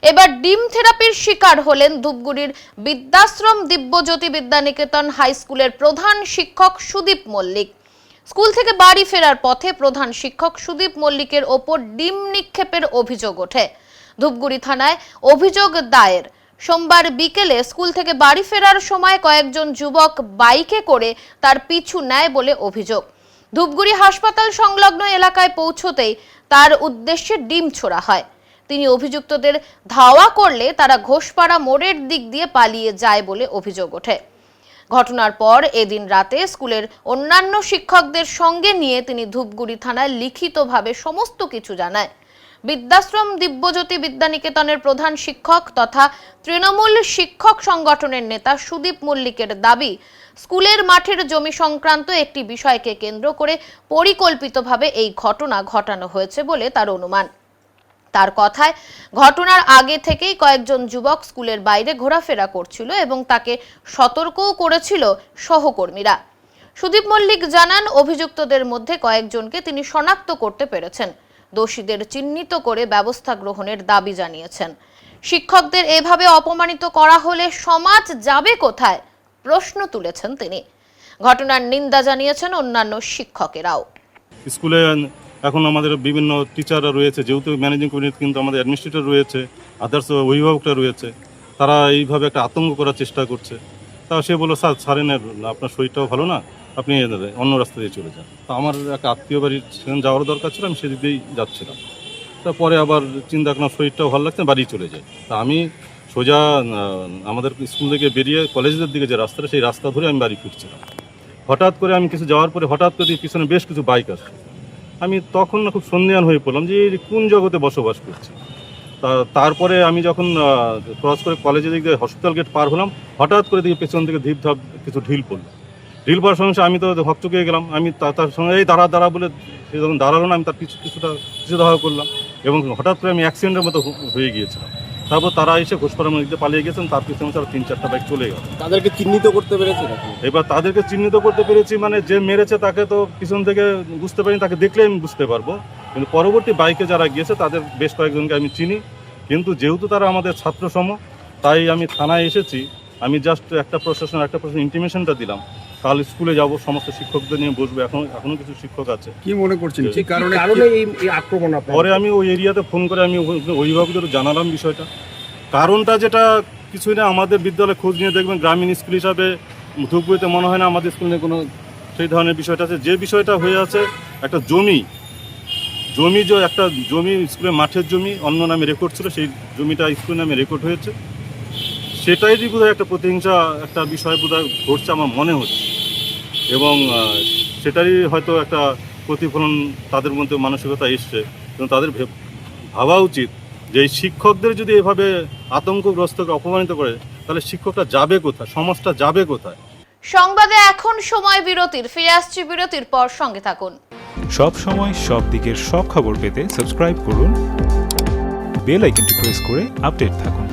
এবার ডিম থেরাপির শিকার হলেন ধূপগুড়ির বিদ্যাশ্রম দিব্যজ্যোতি বিদ্যানিকেতন হাই স্কুলের প্রধান শিক্ষক সুদীপ মল্লিক। স্কুল থেকে বাড়ি ফেরার পথে প্রধান শিক্ষক সুদীপ মল্লিকের ওপর ডিম নিক্ষেপের অভিযোগ ওঠে। ধূপগুড়ি থানায় অভিযোগ দায়ের। সোমবার বিকেলে স্কুল থেকে বাড়ি ফেরার সময় কয়েকজন যুবক বাইকে করে তার পিছু নেয় বলে অভিযোগ। ধূপগুড়ি হাসপাতাল সংলগ্ন এলাকায় পৌঁছতেই তার উদ্দেশ্যে ডিম ছোড়া হয়। তিনি অভিযুক্তদের ধাওয়া করলে তারা ঘোষপাড়া মোড়ের দিক দিয়ে পালিয়ে যায় বলে অভিযোগ ওঠে। ঘটনার পর এদিন রাতে স্কুলের অন্যান্য শিক্ষকদের সঙ্গে নিয়ে তিনি ধূপগুড়ি থানায় লিখিতভাবে সমস্ত কিছু জানায়। বিদ্যাশ্রম দিব্যজ্যোতি বিদ্যানিকেতনের প্রধান শিক্ষক তথা তৃণমূল শিক্ষক সংগঠনের নেতা সুদীপ মল্লিকের দাবি, স্কুলের মাঠের জমি সংক্রান্ত একটি বিষয়কে কেন্দ্র করে পরিকল্পিতভাবে এই ঘটনা ঘটানো হয়েছে বলে তার অনুমান। তার কথায়, ঘটনার আগে থেকেই কয়েকজন যুবক স্কুলের বাইরে ঘোরাফেরা করছিল এবং তাকে সতর্কও করেছিল সহকর্মীরা। সুদীপ মল্লিক জানান, অভিযুক্তদের মধ্যে কয়েকজনকে তিনি শনাক্ত করতে পেরেছেন। দোষীদের চিহ্নিত করে ব্যবস্থা গ্রহণের দাবি জানিয়েছেন। শিক্ষকদের এভাবে অপমানিত করা হলে সমাজ যাবে কোথায়, প্রশ্ন তুলেছেন তিনি। ঘটনার নিন্দা জানিয়েছেন অন্যান্য শিক্ষকেরাও। স্কুলে এখন আমাদের বিভিন্ন টিচাররা রয়েছে, যেহেতু ম্যানেজিং কমিটি, কিন্তু আমাদের অ্যাডমিনিস্ট্রেটর রয়েছে, আদার্স অভিভাবকরা রয়েছে, তারা এইভাবে একটা আতঙ্ক করার চেষ্টা করছে। তা সে বললো, স্যার ছাড়েন, আপনার শরীরটাও ভালো না, আপনি অন্য রাস্তা দিয়ে চলে যান। তা আমার একটা আত্মীয় বাড়ির সেখানে যাওয়ার দরকার ছিল, আমি সেদিক দিয়েই যাচ্ছিলাম। তারপরে আবার চিন্তা করলাম শরীরটাও ভালো লাগছে, বাড়ি চলে যাই। তা আমি সোজা আমাদের স্কুল থেকে বেরিয়ে কলেজের দিকে যে রাস্তাটা, সেই রাস্তা ধরে আমি বাড়ি ফিরছিলাম। হঠাৎ করে আমি কিছু যাওয়ার পরে হঠাৎ করে পিছনে বেশ কিছু বাইক আসে। আমি তখন খুব সন্দেহান হয়ে পড়লাম যে কোন জগতে বসবাস করছে। তারপরে আমি যখন ক্রস করে কলেজের দিক দিয়ে হসপিটাল গেট পার হলাম, হঠাৎ করে দিকে পেছন থেকে ধীপ ধাপ কিছু ঢিল পড়লো। ঢিল পড়ার সঙ্গে আমি তো হকচকিয়ে গেলাম। আমি তার সঙ্গে এই দাঁড়া বলে সে যখন দাঁড়ালো না, আমি তার কিছু ধাওয়া করলাম এবং হঠাৎ করে আমি অ্যাক্সিডেন্টের মতো হয়ে গিয়েছিলাম। তারপর তারা এসে ঘোষপাড়ার মধ্যে পালিয়ে গেছেন, তার পিছনে তারা 3-4টা বাইক চলে গেল। তাদেরকে চিহ্নিত করতে পেরেছে? এবার তাদেরকে চিহ্নিত করতে পেরেছি, মানে যে মেরেছে তাকে তো পিছন থেকে বুঝতে পারিনি, তাকে দেখলে আমি বুঝতে পারবো। কিন্তু পরবর্তী বাইকে যারা গিয়েছে তাদের বেশ কয়েকজনকে আমি চিনি, কিন্তু যেহেতু তারা আমাদের ছাত্র সম, তাই আমি থানায় এসেছি। আমি জাস্ট একটা প্রশাসন ইন্টিমেশনটা দিলাম, কাল স্কুলে যাব, সমস্ত শিক্ষকদের নিয়ে বসবো। এখনো কিছু শিক্ষক আছে। কি মনে করছেন কি কারণে এই আক্রমণ? পরে আমি ওই এরিয়াতে ফোন করে আমি অভিভাবকদের জানালাম বিষয়টা। কারণটা যেটা কিছুই না, আমাদের বিদ্যালয়ে খোঁজ নিয়ে দেখবেন গ্রামীণ স্কুল হিসাবে ধূপগুড়িতে মনে হয় না আমাদের স্কুলে কোনো সেই ধরনের বিষয়টা আছে। যে বিষয়টা হয়ে আছে, একটা জমি একটা জমি স্কুলের মাঠের জমি অন্য নামে রেকর্ড ছিল, সেই জমিটা স্কুলের নামে রেকর্ড হয়েছে। সেটাই বোধহয় একটা প্রতিহিংসা একটা বিষয় বোধহয় ঘটছে আমার মনে হচ্ছে, এবং সেটারই হয়তো একটা প্রতিফলন তাদের মধ্যে মানসিকতা এসছে। এবং তাদের ভাবা উচিত যে এই শিক্ষকদের যদি এভাবে আতঙ্কগ্রস্তকে অপমানিত করে, তাহলে শিক্ষকরা যাবে কোথায়, সমাজটা যাবে কোথায়। সংবাদে এখন সময় বিরতির, ফিরে আসছি বিরতির পর, সঙ্গে থাকুন। সব সময় সব দিকের সব খবর পেতে সাবস্ক্রাইব করুন, বেল আইকনটি প্রেস করে আপডেট থাকুন।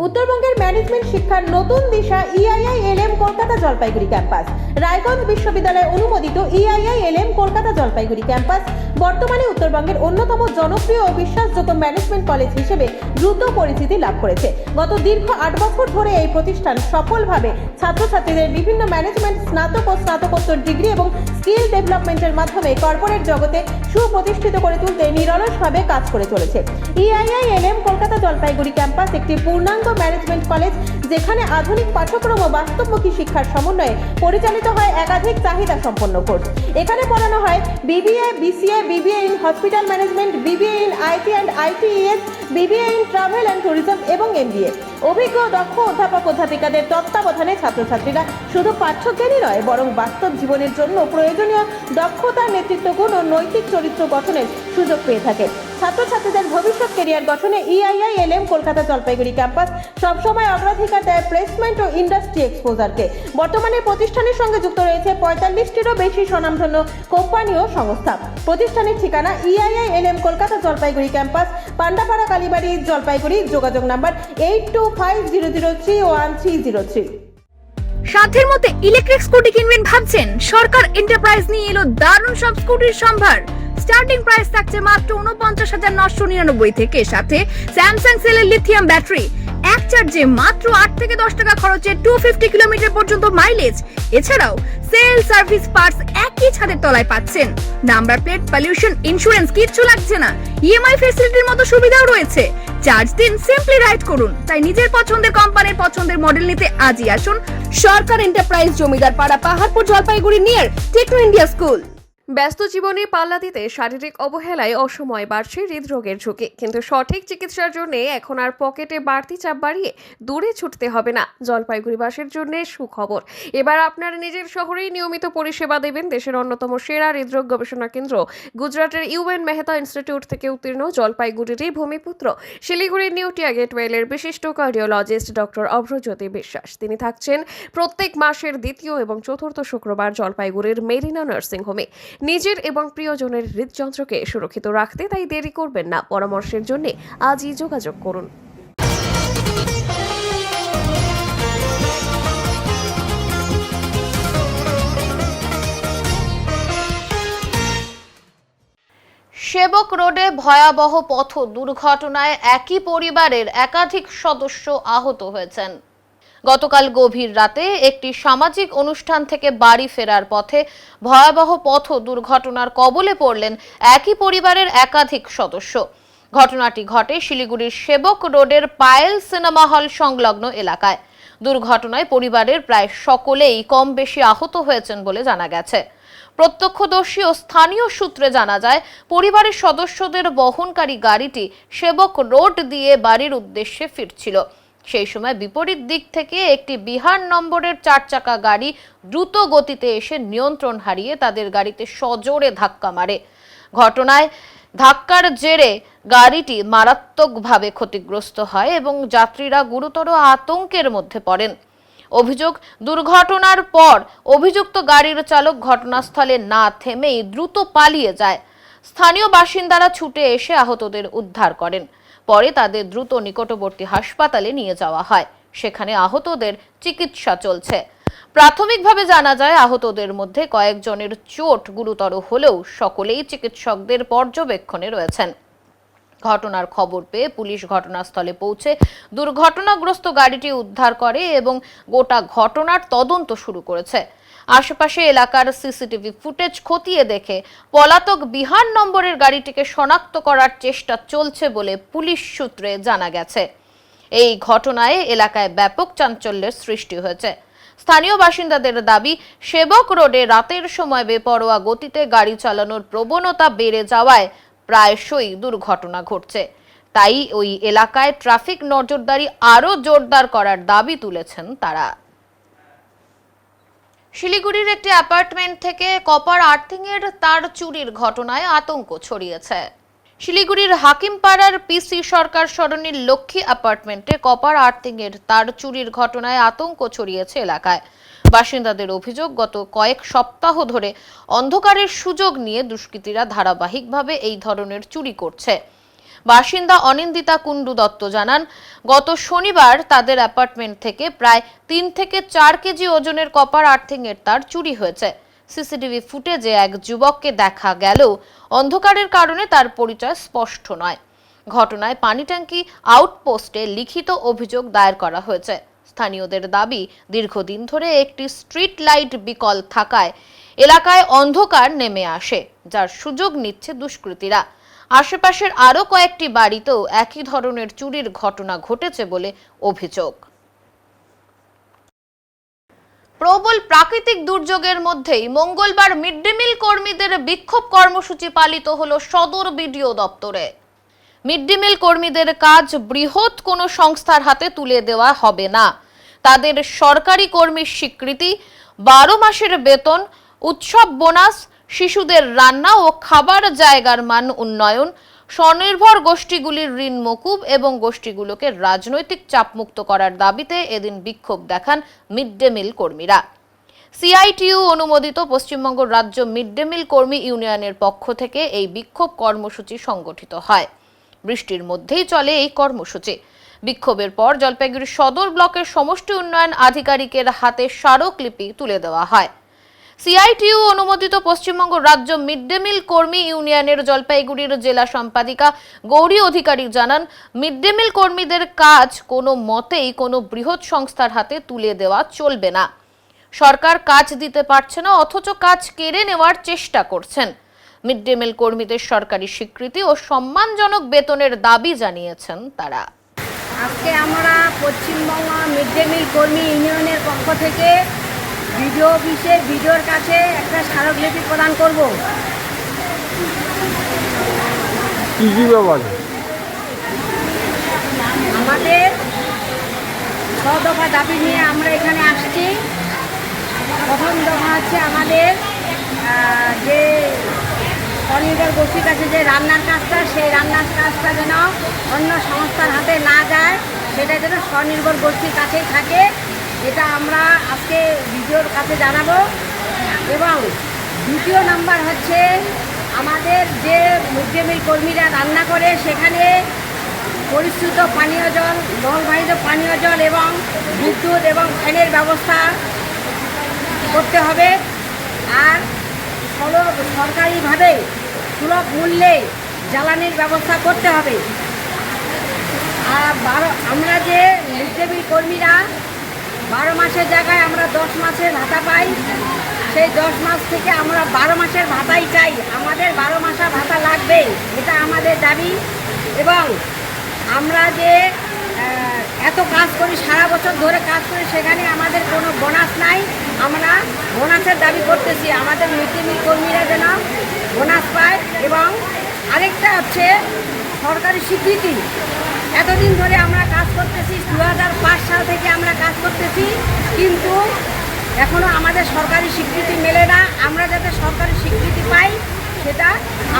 উত্তরবঙ্গের ম্যানেজমেন্ট শিক্ষার নতুন দিশা EIILM কলকাতা জলপাইগুড়ি ক্যাম্পাস। রায়গঞ্জ বিশ্ববিদ্যালয় অনুমোদিত EIILM কলকাতা জলপাইগুড়ি ক্যাম্পাস বর্তমানে উত্তরবঙ্গের অন্যতম জনপ্রিয় ও বিশ্বাসযোগ্য ম্যানেজমেন্ট কলেজ হিসেবে দ্রুত পরিচিতি লাভ করেছে। গত দীর্ঘ 8 বছর ধরে এই প্রতিষ্ঠান সফলভাবে ছাত্রছাত্রীদের বিভিন্ন ম্যানেজমেন্ট স্নাতক ও স্নাতকোত্তর ডিগ্রি এবং স্কিল ডেভেলপমেন্টের মাধ্যমে কর্পোরেট জগতে সুপ্রতিষ্ঠিত করে তুলতে নিরলসভাবে কাজ করে চলেছে। EIILM কলকাতা জলপাইগুড়ি ক্যাম্পাস একটি পূর্ণাঙ্গ ম্যানেজমেন্ট কলেজ, যেখানে আধুনিক পাঠ্যক্রম ও বাস্তবমুখী শিক্ষার সমন্বয়ে পরিচালিত হয় একাধিক চাহিদা সম্পন্ন কোর্স। এখানে পড়ানো হয় BBA, BCA, BBA in hospital management, BBA in IT and ITES, BBA in travel and tourism এবং MBA। অভিজ্ঞ দক্ষ অধ্যাপক অধ্যাপিকাদের তত্ত্বাবধানে ছাত্রছাত্রীরা শুধু পাঠ্যজ্ঞানই নয়, বরং বাস্তব জীবনের জন্য প্রয়োজনীয় দক্ষতা, নেতৃত্বগুণ ও নৈতিক চরিত্র গঠনের সুযোগ পেয়ে থাকে। ছাত্রছাত্রীদের ভবিষ্যৎ ক্যারিয়ার গঠনে EIILM কলকাতা জলপাইগুড়ি ক্যাম্পাস সবসময় অগ্রাধিকার দেয় প্লেসমেন্ট ও ইন্ডাস্ট্রি এক্সপোজারকে। বর্তমানে প্রতিষ্ঠানের সঙ্গে যুক্ত রয়েছে 45টিরও বেশি স্বনামধন্য কোম্পানি ও সংস্থা। প্রতিষ্ঠানের ঠিকানা EIILM কলকাতা জলপাইগুড়ি ক্যাম্পাস, পান্ডাপাড়া, কালীবাড়ি, জলপাইগুড়ি। যোগাযোগ নাম্বার 8250031303। সাধ্যের মধ্যে ইলেকট্রিক স্কুটি কিনবেন ভাবছেন? সরকার এন্টারপ্রাইজ নিয়ে এলো দারুণ সব স্কুটির সম্ভার। স্টার্টিং প্রাইস থাকছে মাত্র 49,999 থেকে, সাথে স্যামসাং সেলের লিথিয়াম ব্যাটারি, এক চার্জে মাত্র 8 থেকে 10 টাকা খরচে 250 কিলোমিটার পর্যন্ত মাইলেজ। এছাড়াও সেল, সার্ভিস, পার্টস একই ছাদের তলায় পাচ্ছেন। নাম্বার প্লেট, পলিউশন ইন্স্যুরেন্স কিচ্ছু লাগছে না। EMI ফ্যাসিলিটির মতো সুবিধাও রয়েছে। চার্জ দিন, সিম্পলি রাইড করুন। তাই নিজের পছন্দের কোম্পানির পছন্দের মডেল নিতে আজই আসুন সরকার enterprise, Jamidar Para, Paharpur, Jalpaiguri near techno India school. ব্যস্ত জীবনে পাল্লা দিতে শারীরিক অবহেলায় অসময়ে বাড়ছে হৃদরোগের ঝুঁকি, কিন্তু সঠিক চিকিৎসার জন্য এখন আর পকেটে বাড়তি চাপ বাড়িয়ে দূরে ছুটতে হবে না। জলপাইগুড়িবাসীর জন্য সুখবর, এবার আপনার নিজের শহরেই নিয়মিত পরিষেবা দেবেন দেশের অন্যতম সেরা হৃদরোগ গবেষণা কেন্দ্র গুজরাটের ইউএন মেহতা ইনস্টিটিউট থেকে উত্তীর্ণ জলপাইগুড়িরই ভূমিপুত্র শিলিগুড়ির নিউ টিয়া গেটওয়েলের বিশিষ্ট কার্ডিওলজিস্ট ডক্টর অভ্রজ্যোতি বিশ্বাস। তিনি থাকছেন প্রত্যেক মাসের দ্বিতীয় এবং চতুর্থ শুক্রবার জলপাইগুড়ির মেরিনা নার্সিংহোমে। নিজের এবং প্রিয়জনের হৃদযন্ত্রকে সুরক্ষিত রাখতে তাই দেরি করবেন না। পরামর্শের জন্য আজই যোগাযোগ করুন। সেবক রোডে ভয়াবহ পথ দুর্ঘটনায় একই পরিবারের একাধিক সদস্য আহত হয়েছেন। গতকাল গভীর রাতে একটি সামাজিক অনুষ্ঠান থেকে বাড়ি ফেরার পথে ভয়াবহ পথ দুর্ঘটনার কবলে পড়লেন একই পরিবারের একাধিক সদস্য। ঘটনাটি ঘটে শিলিগুড়ির সেবক রোডের পায়েল সিনেমা হল সংলগ্ন এলাকায়। দুর্ঘটনায় পরিবারের প্রায় সকলেই কম বেশি আহত হয়েছেন বলে জানা গেছে। প্রত্যক্ষদর্শী ও স্থানীয় সূত্রে জানা যায়, পরিবারের সদস্যদের বহনকারী গাড়িটি সেবক রোড দিয়ে বাড়ির উদ্দেশ্যে ফিরছিল। সেই সময় বিপরীত দিক থেকে একটি বিহার নম্বরের 4 চাকা গাড়ি দ্রুত গতিতে এসে নিয়ন্ত্রণ হারিয়ে তাদের গাড়িতে সজোরে ধাক্কা মারে। ঘটনায় ধাক্কার জেরে গাড়িটি মারাত্মকভাবে ক্ষতিগ্রস্ত হয় এবং যাত্রীরা গুরুতর আতঙ্কের মধ্যে পড়েন। অভিযোগ, দুর্ঘটনার পর অভিযুক্ত গাড়ির চালক ঘটনাস্থলে না থেমেই দ্রুত পালিয়ে যায়। স্থানীয় বাসিন্দারা ছুটে এসে আহতদের উদ্ধার করেন। পরে তাদের দ্রুত নিকটবর্তী হাসপাতালে নিয়ে যাওয়া হয়। সেখানে আহতদের চিকিৎসা চলছে। প্রাথমিকভাবে জানা যায়, আহতদের মধ্যে কয়েকজনের চোট গুরুতর হলেও সকলেই চিকিৎসকদের পর্যবেক্ষণে রয়েছেন। ঘটনার খবর পেয়ে পুলিশ ঘটনাস্থলে পৌঁছে দুর্ঘটনাগ্রস্ত গাড়িটি উদ্ধার করে এবং গোটা ঘটনার তদন্ত শুরু করেছে। আশেপাশে এলাকার সিসিটিভি ফুটেজ খতিয়ে দেখে পলাতক বিহার নম্বরের গাড়িটিকে শনাক্ত করার চেষ্টা চলছে বলে পুলিশ সূত্রে জানা গেছে। এই ঘটনায় এলাকায় ব্যাপক চাঞ্চল্যের সৃষ্টি হয়েছে। স্থানীয় বাসিন্দাদের দাবি, সেবক রোডে রাতের সময় বেপরোয়া গতিতে গাড়ি চালানোর প্রবণতা বেড়ে যাওয়ায় প্রায়শই দুর্ঘটনা ঘটছে। তাই ওই এলাকায় ট্রাফিক নজরদারি আরো জোরদার করার দাবি তুলেছেন তারা। শিলিগুড়ির একটি অ্যাপার্টমেন্ট থেকে কপার আর্থিংয়ের তার চুরির ঘটনায় আতঙ্ক ছড়িয়েছে। শিলিগুড়ির হাকিমপাড়ার পিসি সরকার সরণির লক্ষ্মী অ্যাপার্টমেন্টে কপার আর্থিংয়ের তার চুরির ঘটনায় আতঙ্ক ছড়িয়েছে এলাকায়। বাসিন্দাদের অভিযোগ, গত কয়েক সপ্তাহ ধরে অন্ধকারের সুযোগ নিয়ে দুষ্কৃতীরা ধারাবাহিকভাবে এই ধরনের চুরি করছে। বাসিন্দা অনিন্দিতা কুণ্ডু দত্ত জানান, গত শনিবার তাদের অ্যাপার্টমেন্ট থেকে প্রায় 3 থেকে 4 কেজি ওজনের কপার আর্থিংয়ের তার চুরি হয়েছে। সিসিটিভি ফুটেজে এক যুবককে দেখা গেলেও অন্ধকারের কারণে তার পরিচয় স্পষ্ট নয়। ঘটনায় পানিট্যাঙ্কি আউটপোস্টে লিখিত অভিযোগ দায়ের করা হয়েছে। স্থানীয়দের দাবি, দীর্ঘদিন ধরে একটি স্ট্রিট লাইট বিকল থাকায় এলাকায় অন্ধকার নেমে আসে, যার সুযোগ নিচ্ছে দুষ্কৃতীরা। আশেপাশের আরো কয়েকটি বাড়িতেও একই ধরনের চুরির ঘটনা ঘটেছে বলে অভিযোগ। প্রবল প্রাকৃতিক দুর্যোগের মধ্যেই মঙ্গলবার মিড ডে মিল কর্মীদের বিক্ষোভ কর্মসূচি পালিত হলো সদর বিডিও দপ্তরে। মিড ডে মিল কর্মীদের কাজ বৃহৎ কোনো সংস্থার হাতে তুলে দেওয়া হবে না। তাদের সরকারি কর্মীর স্বীকৃতি, 12 মাসের বেতন, উৎসব বোনাস, শিশুদের রান্না ও খাবার জায়গার মান উন্নয়ন, স্বনির্ভর গোষ্ঠীগুলির ঋণ মকুব এবং গোষ্ঠীগুলোকে রাজনৈতিক চাপমুক্ত করার দাবিতে এদিন বিক্ষোভ দেখান মিড ডে মিল কর্মীরা। সিআইটিইউ অনুমোদিত পশ্চিমবঙ্গ রাজ্য মিড ডে মিল কর্মী ইউনিয়নের পক্ষ থেকে এই বিক্ষোভ কর্মসূচি সংগঠিত হয়। বৃষ্টির মধ্যেই চলে এই কর্মসূচি। বিক্ষোভের পর জলপাইগুড়ি সদর ব্লকের সমষ্টি উন্নয়ন আধিকারিকের হাতে স্মারকলিপি তুলে দেওয়া হয়। সিআইটিইউ অনুমোদিত পশ্চিমবঙ্গ রাজ্য মিড ডে মিল কর্মী ইউনিয়নের জলপাইগুড়ির জেলা সম্পাদিকা গৌরী অধিকারী জানান, মিড ডে মিল কর্মীদের কাজ কোনো মতেই কোনো বৃহৎ সংস্থার হাতে তুলে দেওয়া চলবে না। সরকার কাজ দিতে পারছে না, অথচ কাজ কেড়ে নেওয়ার চেষ্টা করছেন। মিড ডে মিল কর্মীদের সরকারি স্বীকৃতি ও সম্মানজনক বেতনের দাবি জানিয়েছেন তারা। আজকে আমরা পশ্চিমবঙ্গ মিড ডে মিল কর্মী ইউনিয়নের পক্ষ থেকে বিডিও অফিসে বিডিওর কাছে একটা স্মারকলিপি প্রদান করব। কি কি ব্যাপার? আমাদের 6 দফা দাবি নিয়ে আমরা এখানে আসছি। প্রথম দফা হচ্ছে আমাদের যে স্বনির্ভর গোষ্ঠীর কাছে যে রান্নার কাজটা, সেই রান্নার কাজটা যেন অন্য সংস্থার হাতে না যায়, সেটা যেন স্বনির্ভর গোষ্ঠীর কাছেই থাকে, এটা আমরা আজকে ভিডিওর কাছে জানাবো। এবং দ্বিতীয় নাম্বার হচ্ছে আমাদের যে মিড ডে মিল কর্মীরা রান্না করে সেখানে পরিশ্রুত পানীয় জল, নলবাহিত পানীয় জল এবং বিদ্যুৎ এবং ফ্যানের ব্যবস্থা করতে হবে। আর সরকারিভাবে সুলভ মূল্যে জ্বালানির ব্যবস্থা করতে হবে। আর আমরা যে মিড ডে মিল কর্মীরা 12 মাসের জায়গায় আমরা 10 মাসের ভাতা পাই, সেই 10 মাস থেকে আমরা 12 মাসের ভাতাই চাই। আমাদের 12 মাসের ভাতা লাগবে, এটা আমাদের দাবি। এবং আমরা যে এত কাজ করি, সারা বছর ধরে কাজ করি, সেখানে আমাদের কোনো বোনাস নাই। আমরা বোনাসের দাবি করতেছি, আমাদের মিড ডে মিল কর্মীরা যেন বোনাস পায়। এবং আরেকটা হচ্ছে সরকারি স্বীকৃতি। এতদিন ধরে আমরা কাজ করতেছি, 2005 সাল থেকে আমরা কাজ করতেছি, কিন্তু এখনও আমাদের সরকারি স্বীকৃতি মেলে না। আমরা যাতে সরকারি স্বীকৃতি পাই, সেটা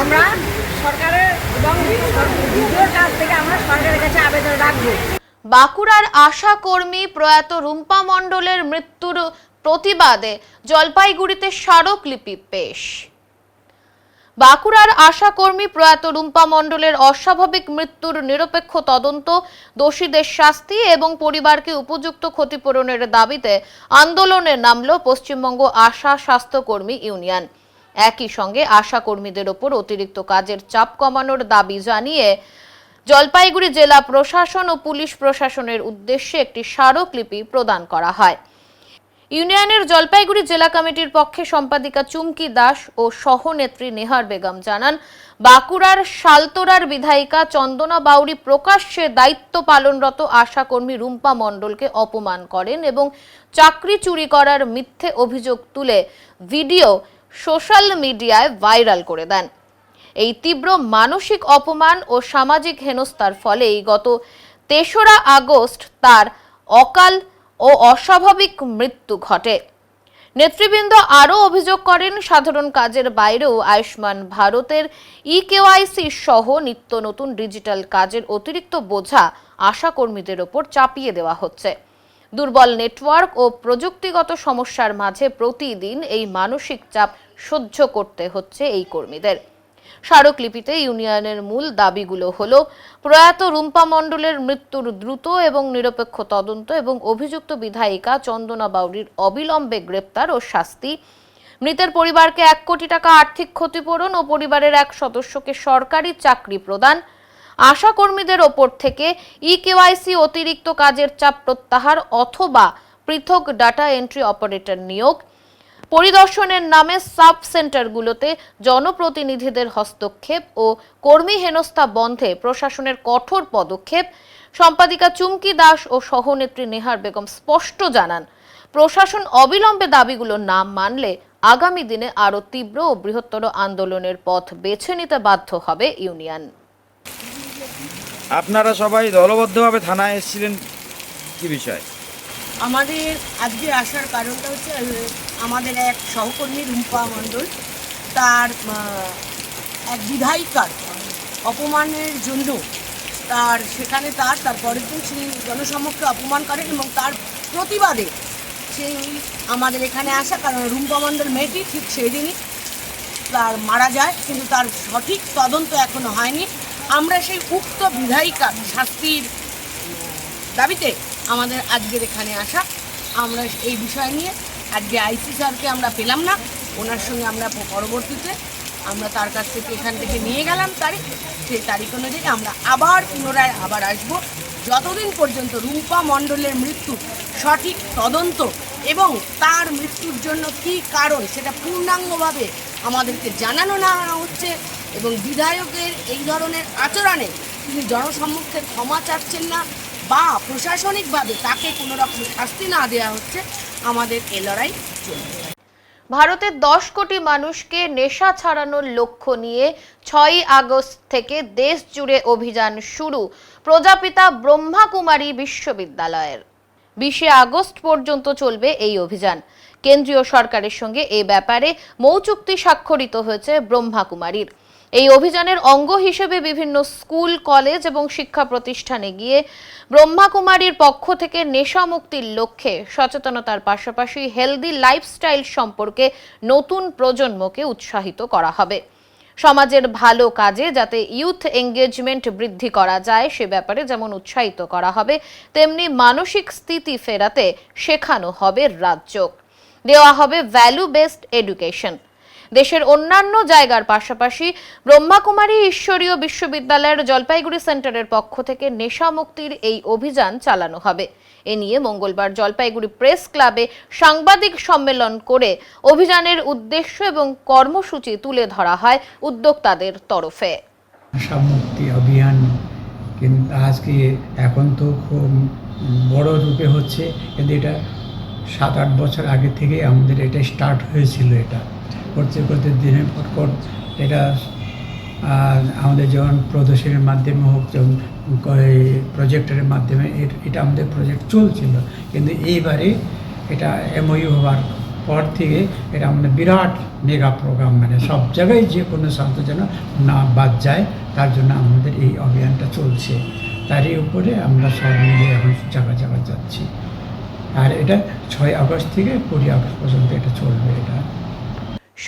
আমরা সরকারের এবং ভিডিওর কাছ থেকে আমরা সরকারের কাছে আবেদন রাখবো। বাঁকুড়ার আশা কর্মী প্রয়াত রুম্পা মণ্ডলের মৃত্যুর প্রতিবাদে জলপাইগুড়িতে স্মারকলিপি পেশ। বাঁকুড়ার আশা কর্মী প্রয়াত রুম্পা মণ্ডলের অস্বাভাবিক মৃত্যুর নিরপেক্ষ তদন্ত, দোষীদের শাস্তি এবং পরিবারকে উপযুক্ত ক্ষতিপূরণের দাবিতে আন্দোলনে নামল পশ্চিমবঙ্গ আশা স্বাস্থ্যকর্মী ইউনিয়ন। একই সঙ্গে আশা কর্মীদের ওপর অতিরিক্ত কাজের চাপ কমানোর দাবি জানিয়ে জলপাইগুড়ি জেলা প্রশাসন ও পুলিশ প্রশাসনের উদ্দেশ্যে একটি স্মারকলিপি প্রদান করা হয়। ইউনিয়নের জলপাইগুড়ি জেলা কমিটির পক্ষে সম্পাদিকা চুমকি দাস ও সহনেত্রী নেহার বেগম জানান, বাঁকুড়ার শালতোরার বিধায়িকা চন্দনা বাউরি প্রকাশ্যে দায়িত্ব পালনরত আশাকর্মী রুম্পা মণ্ডলকে অপমান করেন এবং চাকরি চুরি করার মিথ্যে অভিযোগ তুলে ভিডিও সোশ্যাল মিডিয়ায় ভাইরাল করে দেন। এই তীব্র মানসিক অপমান ও সামাজিক হেনস্থার ফলেই গত 3রা আগস্ট তার অকাল ও অস্বাভাবিক মৃত্যু ঘটে। নেতৃবৃন্দ আরও অভিযোগ করেন, সাধারণ কাজের বাইরেও আয়ুষ্মান ভারতের EKYC সহ নিত্য নতুন ডিজিটাল কাজের অতিরিক্ত বোঝা আশা কর্মীদের ওপর চাপিয়ে দেওয়া হচ্ছে। দুর্বল নেটওয়ার্ক ও প্রযুক্তিগত সমস্যার মাঝে প্রতিদিন এই মানসিক চাপ সহ্য করতে হচ্ছে এই কর্মীদের। স্মারকলিপিতে ইউনিয়নের মূল দাবিগুলো হলো প্রয়াত রুম্পা মণ্ডলের মৃত্যুর দ্রুত এবং নিরপেক্ষ তদন্ত এবং অভিযুক্ত বিধায়িকা চন্দনা বাউরির অবিলম্বে গ্রেপ্তার ও শাস্তি, মৃতের পরিবারকে 1 কোটি টাকা আর্থিক ক্ষতিপূরণ ও পরিবারের এক সদস্যকে সরকারি চাকরি প্রদান, আশা কর্মীদের ওপর থেকে EKYC অতিরিক্ত কাজের চাপ প্রত্যাহার অথবা পৃথক ডাটা এন্ট্রি অপারেটর নিয়োগ, পরিদর্শনের নামে সাব সেন্টারগুলোতে জনপ্রতিনিধিদের হস্তক্ষেপ ও কর্মী হেনস্থা বন্ধে প্রশাসনের কঠোর পদক্ষেপ। সম্পাদিকা চুমকি দাস ও সহনেত্রী নেহার বেগম স্পষ্ট জানান, প্রশাসন অবিলম্বে দাবিগুলো না মানলে আগামী দিনে আরও তীব্র ও বৃহত্তর আন্দোলনের পথ বেছে নিতে বাধ্য হবে ইউনিয়ন। আপনারা সবাই দলবদ্ধভাবে থানায় এসেছিলেন, কি বিষয়? আমাদের আজকে আসার কারণটা হচ্ছে আমাদের এক সহকর্মী রুম্পা মণ্ডল, তার এক বিধায়িকার অপমানের জন্য সেখানে তার পরের দিন সেই জনসমক্ষে অপমান করেন এবং তার প্রতিবাদে সেই আমাদের এখানে আসা। কারণ রুম্পা মণ্ডল মেয়েটি ঠিক সেই দিনই তার মারা যায়, কিন্তু তার সঠিক তদন্ত এখনো হয়নি। আমরা সেই উক্ত বিধায়িকার শাস্তির দাবিতে আমাদের আজকের এখানে আসা। আমরা এই বিষয় নিয়ে আজকে আইসি স্যারকে আমরা পেলাম না, ওনার সঙ্গে আমরা পরবর্তীতে আমরা তার কাছ থেকে এখান থেকে নিয়ে গেলাম তারিখ, সেই তারিখ অনুযায়ী আমরা পুনরায় আসব, যতদিন পর্যন্ত রুম্পা মণ্ডলের মৃত্যু সঠিক তদন্ত এবং তার মৃত্যুর জন্য কী কারণ সেটা পূর্ণাঙ্গভাবে আমাদেরকে জানানো না হচ্ছে এবং বিধায়কের এই ধরনের আচরণে তিনি জনসম্মুখে ক্ষমা চাচ্ছেন না বা প্রশাসনিকভাবে তাকে কোনো রকম শাস্তি না দেওয়া হচ্ছে, আমাদের এই লড়াই চলবে। ভারতের 10 কোটি মানুষকে নেশা ছাড়ানোর লক্ষ্য নিয়ে 6 আগস্ট থেকে দেশ জুড়ে অভিযান শুরু প্রজাপিতা ব্রহ্মাকুমারী বিশ্ববিদ্যালয়ের। 20 আগস্ট পর্যন্ত চলবে এই অভিযান। কেন্দ্রীয় সরকারের সঙ্গে এই ব্যাপারে মৌচুক্তি স্বাক্ষরিত হয়েছে ব্রহ্মাকুমারীর। এই অভিযানের অঙ্গ হিসেবে বিভিন্ন স্কুল, কলেজ এবং শিক্ষা প্রতিষ্ঠানে গিয়ে ব্রহ্মাকুমারীর পক্ষ থেকে নেশা মুক্তির লক্ষ্যে সচেতনতার পাশাপাশি হেলদি লাইফস্টাইল সম্পর্কে নতুন প্রজন্মকে উৎসাহিত করা হবে। সমাজের ভালো কাজে যাতে ইউথ এঙ্গেজমেন্ট বৃদ্ধি করা যায় সে ব্যাপারে যেমন উৎসাহিত করা হবে, তেমনি মানসিক স্থিতি ফেরাতে শেখানো হবে রাজযোগ। দেওয়া হবে ভ্যালু বেসড এডুকেশন। দেশের অন্যান্য জায়গার পাশাপাশি ব্রহ্মাকুমারী ঈশ্বরীয় বিশ্ববিদ্যালয়ের জলপাইগুড়ি সেন্টারের পক্ষ থেকে নেশা মুক্তির এই অভিযান চালানো হবে। এ নিয়ে মঙ্গলবার জলপাইগুড়ি প্রেস ক্লাবে সাংবাদিক সম্মেলন করে অভিযানের উদ্দেশ্য এবং কর্মসূচি তুলে ধরা হয় উদ্যোক্তাদের তরফে। নেশা মুক্তি অভিযান কিন্তু আজকে এখন তো খুব বড় রূপে হচ্ছে, কিন্তু এটা 7-8 বছর আগে থেকে আমাদের এটা স্টার্ট হয়েছিল। এটা করতে করতে দিনের পর এটা আমাদের যেমন প্রদর্শনীর মাধ্যমে হোক, যেমন প্রজেক্টের মাধ্যমে এটা আমাদের প্রজেক্ট চলছিল, কিন্তু এইবারে এটা এমওইউ হওয়ার পর থেকে এটা আমাদের বিরাট মেগা প্রোগ্রাম, মানে সব জায়গায় যে কোনো ছাত্র যেন না বাদ যায় তার জন্য আমাদের এই অভিযানটা চলছে। তারই উপরে আমরা সব মিলে এখন জায়গা জায়গা যাচ্ছি। আর এটা 6 আগস্ট থেকে 20 আগস্ট পর্যন্ত এটা চলবে। এটা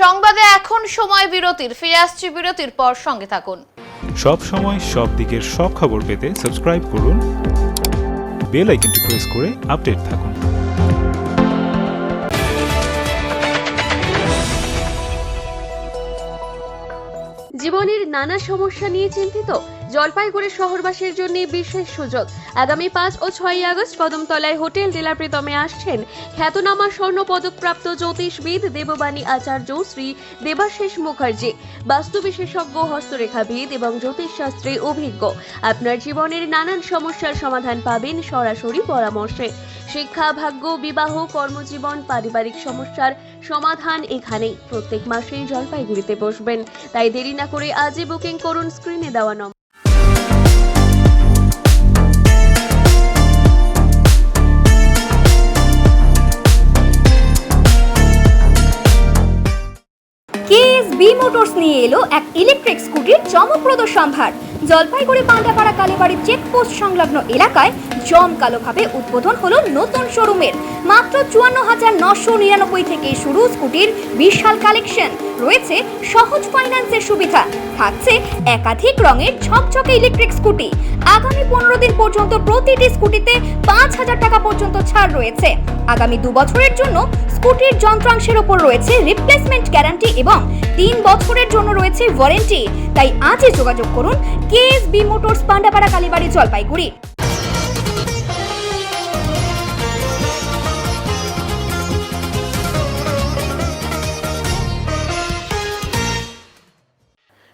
সংবাদে এখন সময় বিরতির, ফিরে আসছি বিরতির পর, সঙ্গে থাকুন। সব সময় সব দিকের সব খবর পেতে সাবস্ক্রাইব করুন, বেল আইকনটি প্রেস করে আপডেট থাকুন। জীবনের নানা সমস্যা নিয়ে চিন্তিত? জলপাইগুড়ি শহরবাসীর জন্য বিশেষ সুযোগ। আগামী 5 ও 6 আগস্ট কদমতলায় হোটেল ডেলা প্রীতমে আসছেন খ্যাতনামা স্বর্ণ পদকপ্রাপ্ত জ্যোতিষবিদ দেববাণী আচার্য শ্রী দেবাশিস মুখার্জি, বাস্তু বিশেষজ্ঞ, হস্তরেখাবিদ এবং জ্যোতিষশাস্ত্রে অভিজ্ঞ। আপনার জীবনের নানান সমস্যার সমাধান পাবেন সরাসরি পরামর্শে। শিক্ষা, ভাগ্য, বিবাহ, কর্মজীবন, পারিবারিক সমস্যার সমাধান এখানেই। প্রত্যেক মাসেই জলপাইগুড়িতে বসবেন, তাই দেরি না করে আজই বুকিং করুন স্ক্রিনে দেওয়া নম্বর। কেএসবি মোটরস নিয়ে এলো এক ইলেকট্রিক স্কুটির চমকপ্রদ সম্ভার। জলপাইগুড়ি পান্ডাপাড়া কালীবাড়ি চেকপোস্ট সংলগ্ন এলাকায় জমকালোভাবে উদ্বোধন হলো নতুন শোরুমের। মাত্র 54,999 থেকে শুরু স্কুটির বিশাল কালেকশন। রয়েছে সহজ ফাইন্যান্সের সুবিধা, থাকছে একাধিক রঙের ঝকঝকে ইলেকট্রিক স্কুটি। আগামী 15 দিন পর্যন্ত প্রতিটি স্কুটিতে 5,000 টাকা পর্যন্ত ছাড় রয়েছে। আগামী 2 বছরের জন্য স্কুটির যন্ত্রাংশের উপর রয়েছে রিপ্লেসমেন্ট গ্যারান্টি এবং 3 বছরের জন্য রয়েছে ওয়ারেন্টি। তাই আজই যোগাযোগ করুন কেএসবি মোটরস, পান্ডাপাড়া কালীবাড়ি, জলপাইগুড়ি।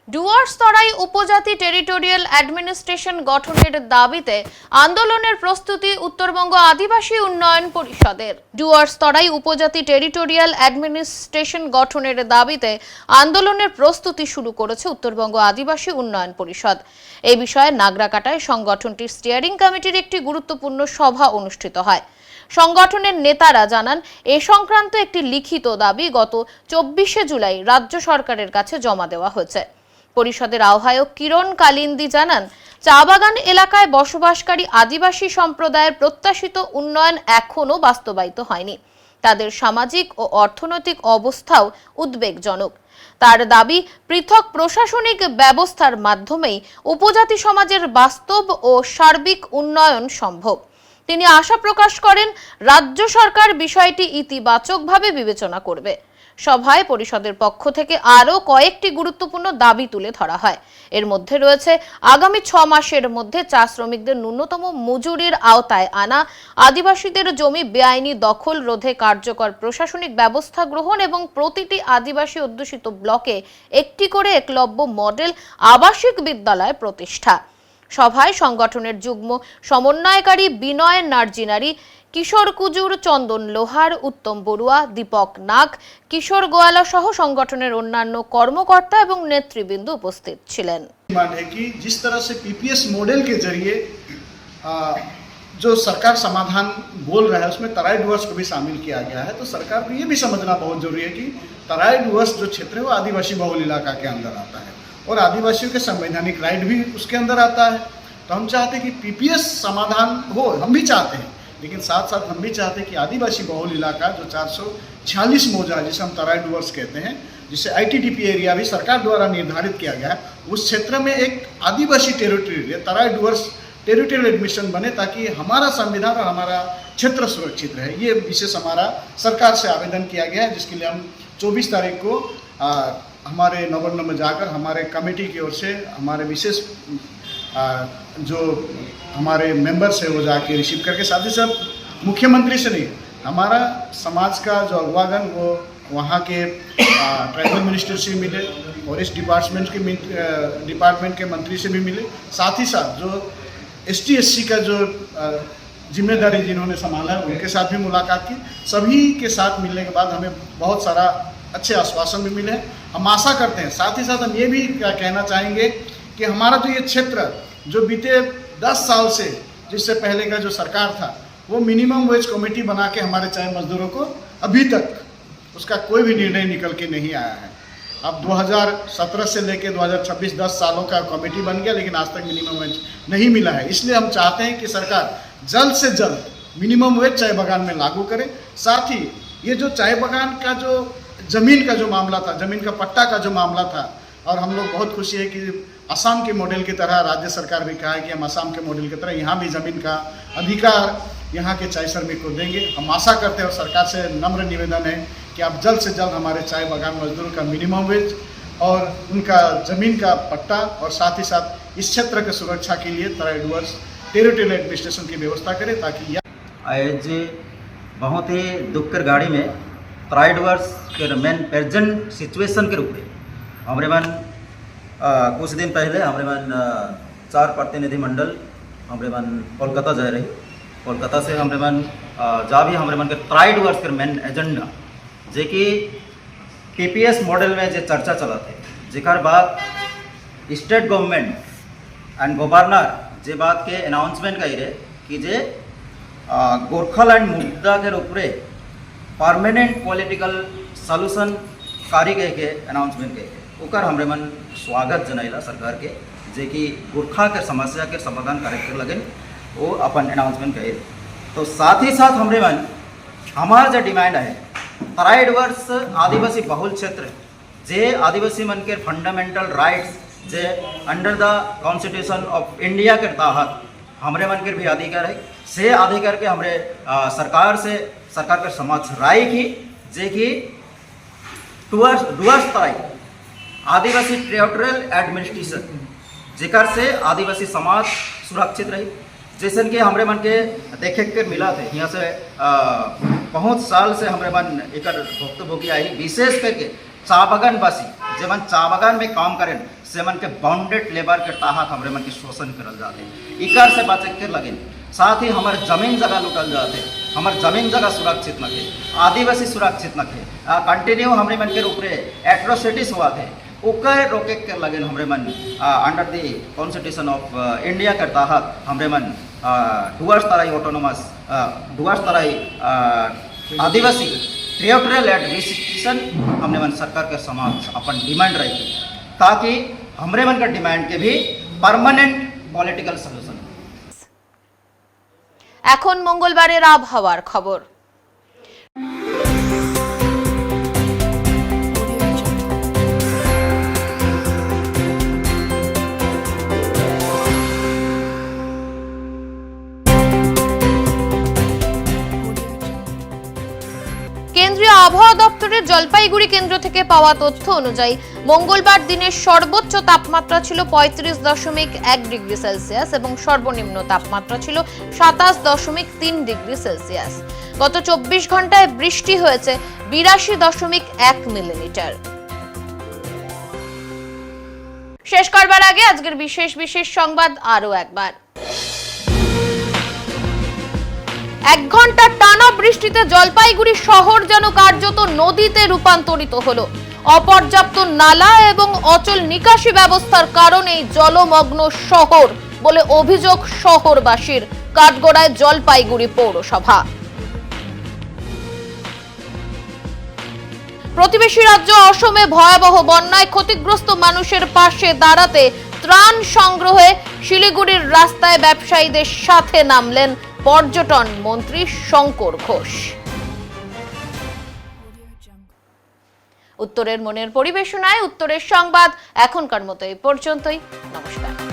ডুয়ার্সতরাই উপজাতি টেরিটোরিয়াল অ্যাডমিনিস্ট্রেশন গঠনের দাবিতে আন্দোলনের প্রস্তুতি উত্তরবঙ্গ আদিবাসী উন্নয়ন পরিষদের। ডুয়ার্সতরাই উপজাতি টেরিটোরিয়াল অ্যাডমিনিস্ট্রেশন গঠনের দাবিতে আন্দোলনের প্রস্তুতি শুরু করেছে উত্তরবঙ্গ আদিবাসী উন্নয়ন পরিষদ। এই বিষয়ে নাগরাকাটায় সংগঠনটির স্টিয়ারিং কমিটির একটি গুরুত্বপূর্ণ সভা অনুষ্ঠিত হয়। সংগঠনের নেতারা জানান, এ সংক্রান্ত একটি লিখিত দাবি গত 24শে জুলাই রাজ্য সরকারের কাছে জমা দেওয়া হয়েছে। পরিষদের আহ্বায়ক কিরণ কালিন্দি জানান, চা বাগান এলাকায় বসবাসকারী আদিবাসী সম্প্রদায়ের প্রত্যাশিত উন্নয়ন এখনো বাস্তবায়িত হয়নি। তাদের সামাজিক ও অর্থনৈতিক অবস্থাও উদ্বেগজনক। তার দাবি, পৃথক প্রশাসনিক ব্যবস্থার মাধ্যমেই উপজাতি সমাজের বাস্তব ও সার্বিক উন্নয়ন সম্ভব। তিনি আশা প্রকাশ করেন, রাজ্য সরকার বিষয়টি ইতিবাচকভাবে বিবেচনা করবে। সভায় পরিষদের পক্ষ থেকে আরও কয়েকটি গুরুত্বপূর্ণ দাবি তুলে ধরা হয়। এর মধ্যে রয়েছে আগামী 6 মাসের মধ্যে চা শ্রমিকদের ন্যূনতম মজুরির আওতায় আনা, আদিবাসীদের জমি বেআইনি দখল রোধে কার্যকর প্রশাসনিক ব্যবস্থা গ্রহণ এবং প্রতিটি আদিবাসী অধ্যুষিত ব্লকে একটি করে একলব্য মডেল আবাসিক বিদ্যালয় প্রতিষ্ঠা। সভায় সংগঠনের যুগ্ম সমন্বয়কারী বিনয় নার্জিনারি, কিশোর কুজুর, চন্দন লোহার, উত্তম বড়ুয়া, দীপক নাগ, কিশোর গোয়ালা সহ সংগঠনের অন্যান্য কর্মকর্তা এবং নেতৃবৃন্দ উপস্থিত ছিলেন। डिमांड है कि जिस तरह से पीपीएस मॉडल के जरिए जो सरकार समाधान बोल रहा है उसमें तराई डुवर्स को भी शामिल किया गया है, तो सरकार को ये भी समझना बहुत जरूरी है कि तराई डुवर्स जो क्षेत्र है वो आदिवासी बहुल इलाका के अंदर आता है और आदिवासियों के संवैधानिक राइट भी उसके अंदर आता है। तो हम चाहते हैं कि पीपीएस समाधान हो, हम भी चाहते हैं, लेकिन साथ साथ हम भी चाहते हैं कि आदिवासी बहुल इलाका जो 446 मौजा है जिसे हम तराई डुवर्स कहते हैं, जिसे आईटीडीपी एरिया भी सरकार द्वारा निर्धारित किया गया है, उस क्षेत्र में एक आदिवासी टेरिटरी तराई डुवर्स टेरिटोरियल एडमिशन बने ताकि हमारा संविधान और हमारा क्षेत्र सुरक्षित रहे। ये विशेष हमारा सरकार से आवेदन किया गया है, जिसके लिए हम 24 तारीख को हमारे नवरत्न में जाकर हमारे कमेटी की ओर से हमारे विशेष जो हमारे मेंबर्स है वो जाके रिसीव करके, साथ ही साथ मुख्यमंत्री से नहीं, हमारा समाज का जो अगवागन वो वहाँ के ट्राइबल मिनिस्टर से मिले, फॉरेस्ट डिपार्टमेंट के मंत्री से भी मिले, साथ ही साथ जो ST/SC का जो जिम्मेदारी जिन्होंने संभाला है उनके साथ भी मुलाकात की। सभी के साथ मिलने के बाद हमें बहुत सारा अच्छे आश्वासन भी मिले हैं। हम आशा करते हैं, साथ ही साथ हम ये भी कहना चाहेंगे कि हमारा जो ये क्षेत्र जो बीते 10 साल से, जिससे पहले का जो सरकार था, वो मिनिमम वेज कमेटी बना के हमारे चाय मजदूरों को अभी तक उसका कोई भी निर्णय निकल के नहीं आया है। अब 2017 से लेकर 2026 10 सालों का कमेटी बन गया, लेकिन आज तक मिनिमम वेज नहीं मिला है। इसलिए हम चाहते हैं कि सरकार जल्द से जल्द मिनिमम वेज चाय बागान में लागू करे। साथ ही ये जो चाय बागान का जो ज़मीन का जो मामला था, ज़मीन का पट्टा का जो मामला था, और हम लोग बहुत खुशी है कि असम के मॉडल की तरह राज्य सरकार भी कहा है कि हम असम के मॉडल की तरह यहाँ भी ज़मीन का अधिकार यहाँ के चाय श्रमिक को देंगे। हम आशा करते हैं और सरकार से नम्र निवेदन है कि आप जल्द से जल्द हमारे चाय बागान मजदूरों का मिनिमम वेज और उनका ज़मीन का पट्टा और साथ ही साथ इस क्षेत्र की सुरक्षा के लिए तराई डुवर्स टेरिटोरियल एडमिनिस्ट्रेशन की व्यवस्था करें, ताकि आज बहुत ही दुखकर गाड़ी में तराई डुवर्स के मेन प्रेजेंट सिचुएशन के रूप में हमारे मन कुछ दिन पहले हमारे मन 4 प्रतिनिधि मंडल हमारे मन कोलकाता जा रही। कोलकाता से हमारे मन जा भी हमारे मन के तराई डुवर्स के मेन एजेंडा जे कि पीपीएस मॉडल में जो चर्चा चला थे, जेकर बाद स्टेट गवर्नमेंट एंड गवर्नर जे बात के अनाउंसमेंट कही रहे कि जे गोरखालैंड मुद्दा के ऊपर परमानेंट पॉलिटिकल सॉल्यूशन कारी कह के अनाउंसमेंट कहे ओकर हमरे मन स्वागत जनाइला सरकार के, जे कि गोरखा के समस्या के समाधान करे के लगे वो अपन अनाउंसमेंट कहे। तो साथ ही साथ हमरे मन हमार जो डिमांड है तराई डुवर्स आदिवासी बहुल क्षेत्र जे आदिवासी मन के fundamental rights J under the constitution of India के तहत हमरे मन के भी अधिकार है, से अधिकार के हमरे सरकार के समाज राय की जे कि डुवर्स तराई आदिवासी टेरिटोरियल एडमिनिस्ट्रेशन जेकर से आदिवासी समाज सुरक्षित रही। जैसन कि हमरे मन के देखे के मिला थे यहाँ से बहुत साल से हमरे मन एक भुक्तभोगी आई, विशेष करके चा बागान वासी जे मन चा बागान में काम करें से मन के बाउंडेड लेबर के तहत हमरे मन के शोषण करल जाते, इकर से बचे के लगे। साथ ही हमारे जमीन जगह लुटल जाते, हमारे जमीन जगह सुरक्षित न थे, आदिवासी सुरक्षित न थे, कंटिन्यू हमरे मन के ऊपर एट्रोसिटीज हुआ थे, ओकर रोके के लगे हमरे मन under the constitution of India के तहत हमरे मन डुवर्स तराई ऑटोनोमस डुवर्स तराई आदिवासी टेरिटोरियल एडमिनिस्ट्रेशन हमने मन सरकार के समाज अपन डिमांड रही ताकि हमरे मन का डिमांड के भी परमानेंट पॉलिटिकल सॉल्यूशन। এখন মঙ্গলবারের আবহাওয়ার খবর। কেন্দ্রীয় আবহাওয়া দপ্তরের জলপাইগুড়ি কেন্দ্র থেকে পাওয়া তথ্য অনুযায়ী মঙ্গলবার দিনের সর্বোচ্চ তাপমাত্রা ছিল 35.1 ডিগ্রি সেলসিয়াস এবং সর্বনিম্ন তাপমাত্রা ছিল 27.3 ডিগ্রি সেলসিয়াস। গত 24 ঘন্টায় বৃষ্টি হয়েছে 82.1 মিলিমিটার। শেষ করবার আগে আজকের বিশেষ সংবাদ আরো একবার। 1 ঘন্টা টানা বৃষ্টিতে জলপাইগুড়ি শহর যেন কার্যত নদীতে রূপান্তরিত হলো। অপর্যাপ্ত নালা এবং অচল নিকাশি ব্যবস্থার কারণেই জলমগ্ন শহর বলে অভিযোগ শহরবাসীর। কাঠগড়ায় জলপাইগুড়ি পৌরসভা। প্রতিবেশী রাজ্য অসমে ভয়াবহ বন্যায় ক্ষতিগ্রস্ত মানুষের পাশে দাঁড়াতে ত্রাণ সংগ্রহে শিলিগুড়ির রাস্তায় ব্যবসায়ীদের সাথে নামলেন পর্যটন মন্ত্রী শঙ্কর ঘোষ। উত্তরের মনের পরিবেশনায় উত্তরের সংবাদ এখনকার মতো এই পর্যন্তই। নমস্কার।